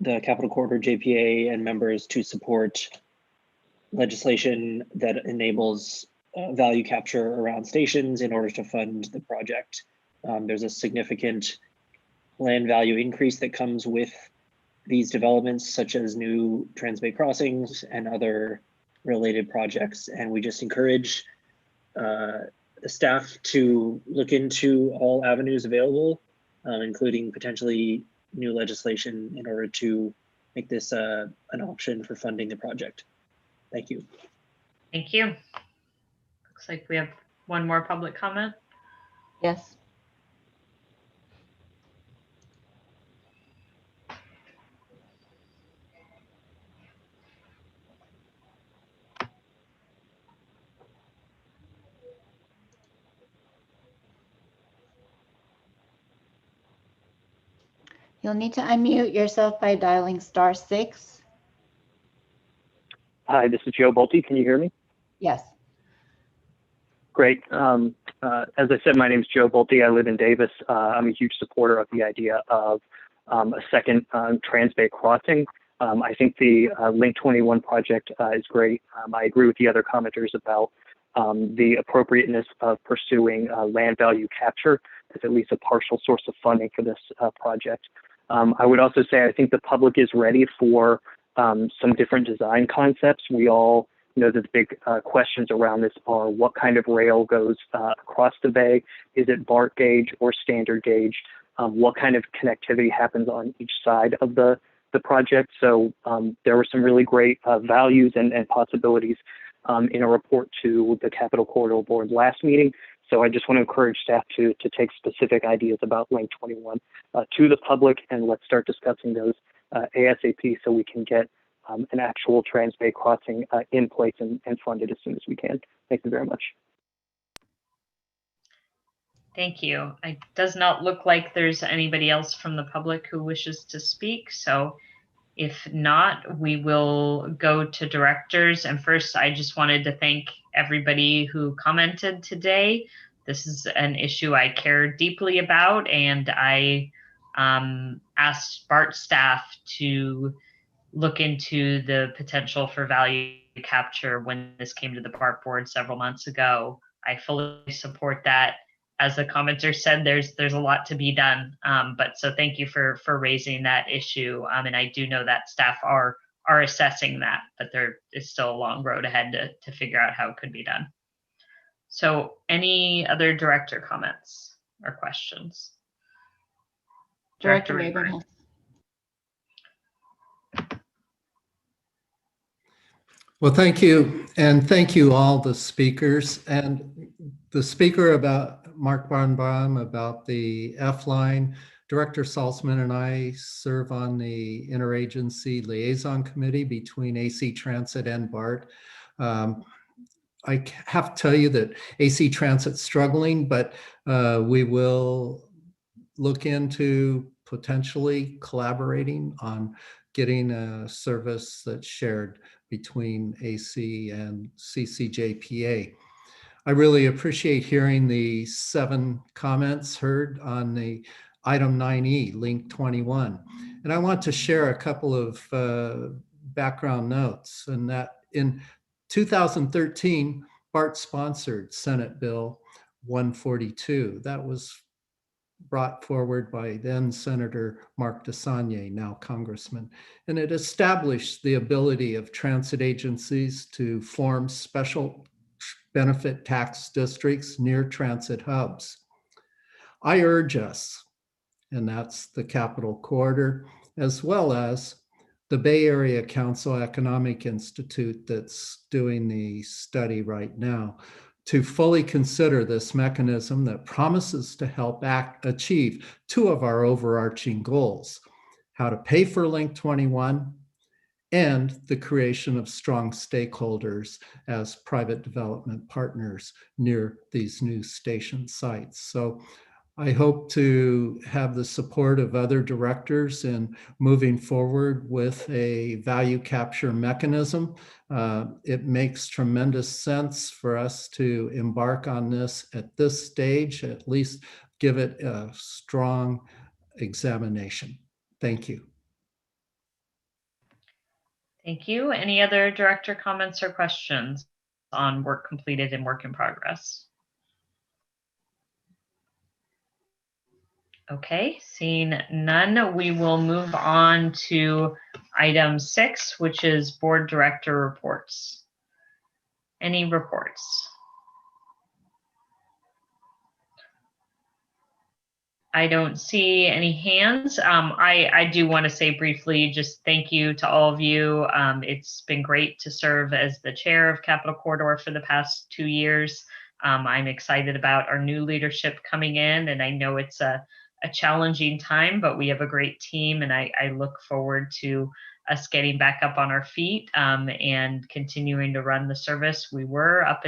the Capital Corridor JPA and members to support legislation that enables value capture around stations in order to fund the project. There's a significant land value increase that comes with these developments, such as new Transbay crossings and other related projects. And we just encourage the staff to look into all avenues available, including potentially new legislation in order to make this an option for funding the project. Thank you. Thank you. Looks like we have one more public comment. Yes. You'll need to unmute yourself by dialing *6. Hi, this is Joe Bolte. Can you hear me? Yes. Great. As I said, my name is Joe Bolte. I live in Davis. I'm a huge supporter of the idea of a second Transbay crossing. I think the Link 21 project is great. I agree with the other commenters about the appropriateness of pursuing land value capture as at least a partial source of funding for this project. I would also say I think the public is ready for some different design concepts. We all know that the big questions around this are what kind of rail goes across the bay? Is it BART gauge or standard gauge? What kind of connectivity happens on each side of the project? So there were some really great values and possibilities in a report to the Capital Corridor Board last meeting. So I just want to encourage staff to take specific ideas about Link 21 to the public, and let's start discussing those ASAP so we can get an actual Transbay crossing in place and funded as soon as we can. Thank you very much. Thank you. It does not look like there's anybody else from the public who wishes to speak. So if not, we will go to directors. And first, I just wanted to thank everybody who commented today. This is an issue I care deeply about, and I asked BART staff to look into the potential for value capture when this came to the BART board several months ago. I fully support that. As the commenter said, there's a lot to be done. But so thank you for raising that issue. And I do know that staff are assessing that, but there is still a long road ahead to figure out how it could be done. So any other director comments or questions? Director Megan. Well, thank you. And thank you all the speakers. And the speaker about Mark Barnbaum about the F line, Director Salzman and I serve on the Interagency Liaison Committee between AC Transit and BART. I have to tell you that AC Transit's struggling, but we will look into potentially collaborating on getting a service that's shared between AC and CCJPA. I really appreciate hearing the 7 comments heard on the item 9E, Link 21. And I want to share a couple of background notes, and that in 2013, BART sponsored Senate Bill 142. That was brought forward by then Senator Mark DeSagne, now Congressman, and it established the ability of transit agencies to form special benefit tax districts near transit hubs. I urge us, and that's the Capital Corridor, as well as the Bay Area Council Economic Institute that's doing the study right now, to fully consider this mechanism that promises to help achieve 2 of our overarching goals: how to pay for Link 21 and the creation of strong stakeholders as private development partners near these new station sites. So I hope to have the support of other directors in moving forward with a value capture mechanism. It makes tremendous sense for us to embark on this at this stage, at least give it a strong examination. Thank you. Thank you. Any other director comments or questions on work completed and work in progress? Okay, seeing none, we will move on to item 6, which is board director reports. Any reports? I don't see any hands. I do want to say briefly, just thank you to all of you. It's been great to serve as the chair of Capital Corridor for the past 2 years. I'm excited about our new leadership coming in, and I know it's a challenging time, but we have a great team, and I look forward to us getting back up on our feet and continuing to run the service we were up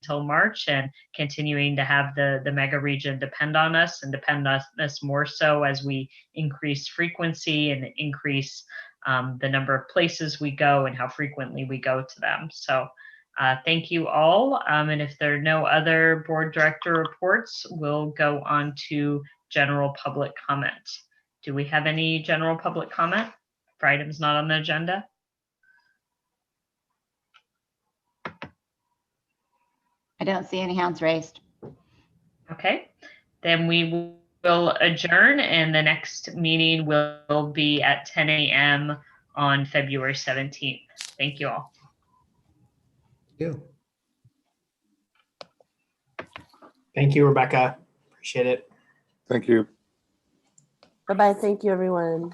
until March, and continuing to have the mega region depend on us, and depend on us more so as we increase frequency and increase the number of places we go and how frequently we go to them. So thank you all. And if there are no other board director reports, we'll go on to general public comment. Do we have any general public comment for items not on the agenda? I don't see any hands raised. Okay, then we will adjourn, and the next meeting will be at 10 a.m. on February 17th. Thank you all. Thank you. Thank you, Rebecca. Appreciate it. Thank you. Bye-bye. Thank you, everyone.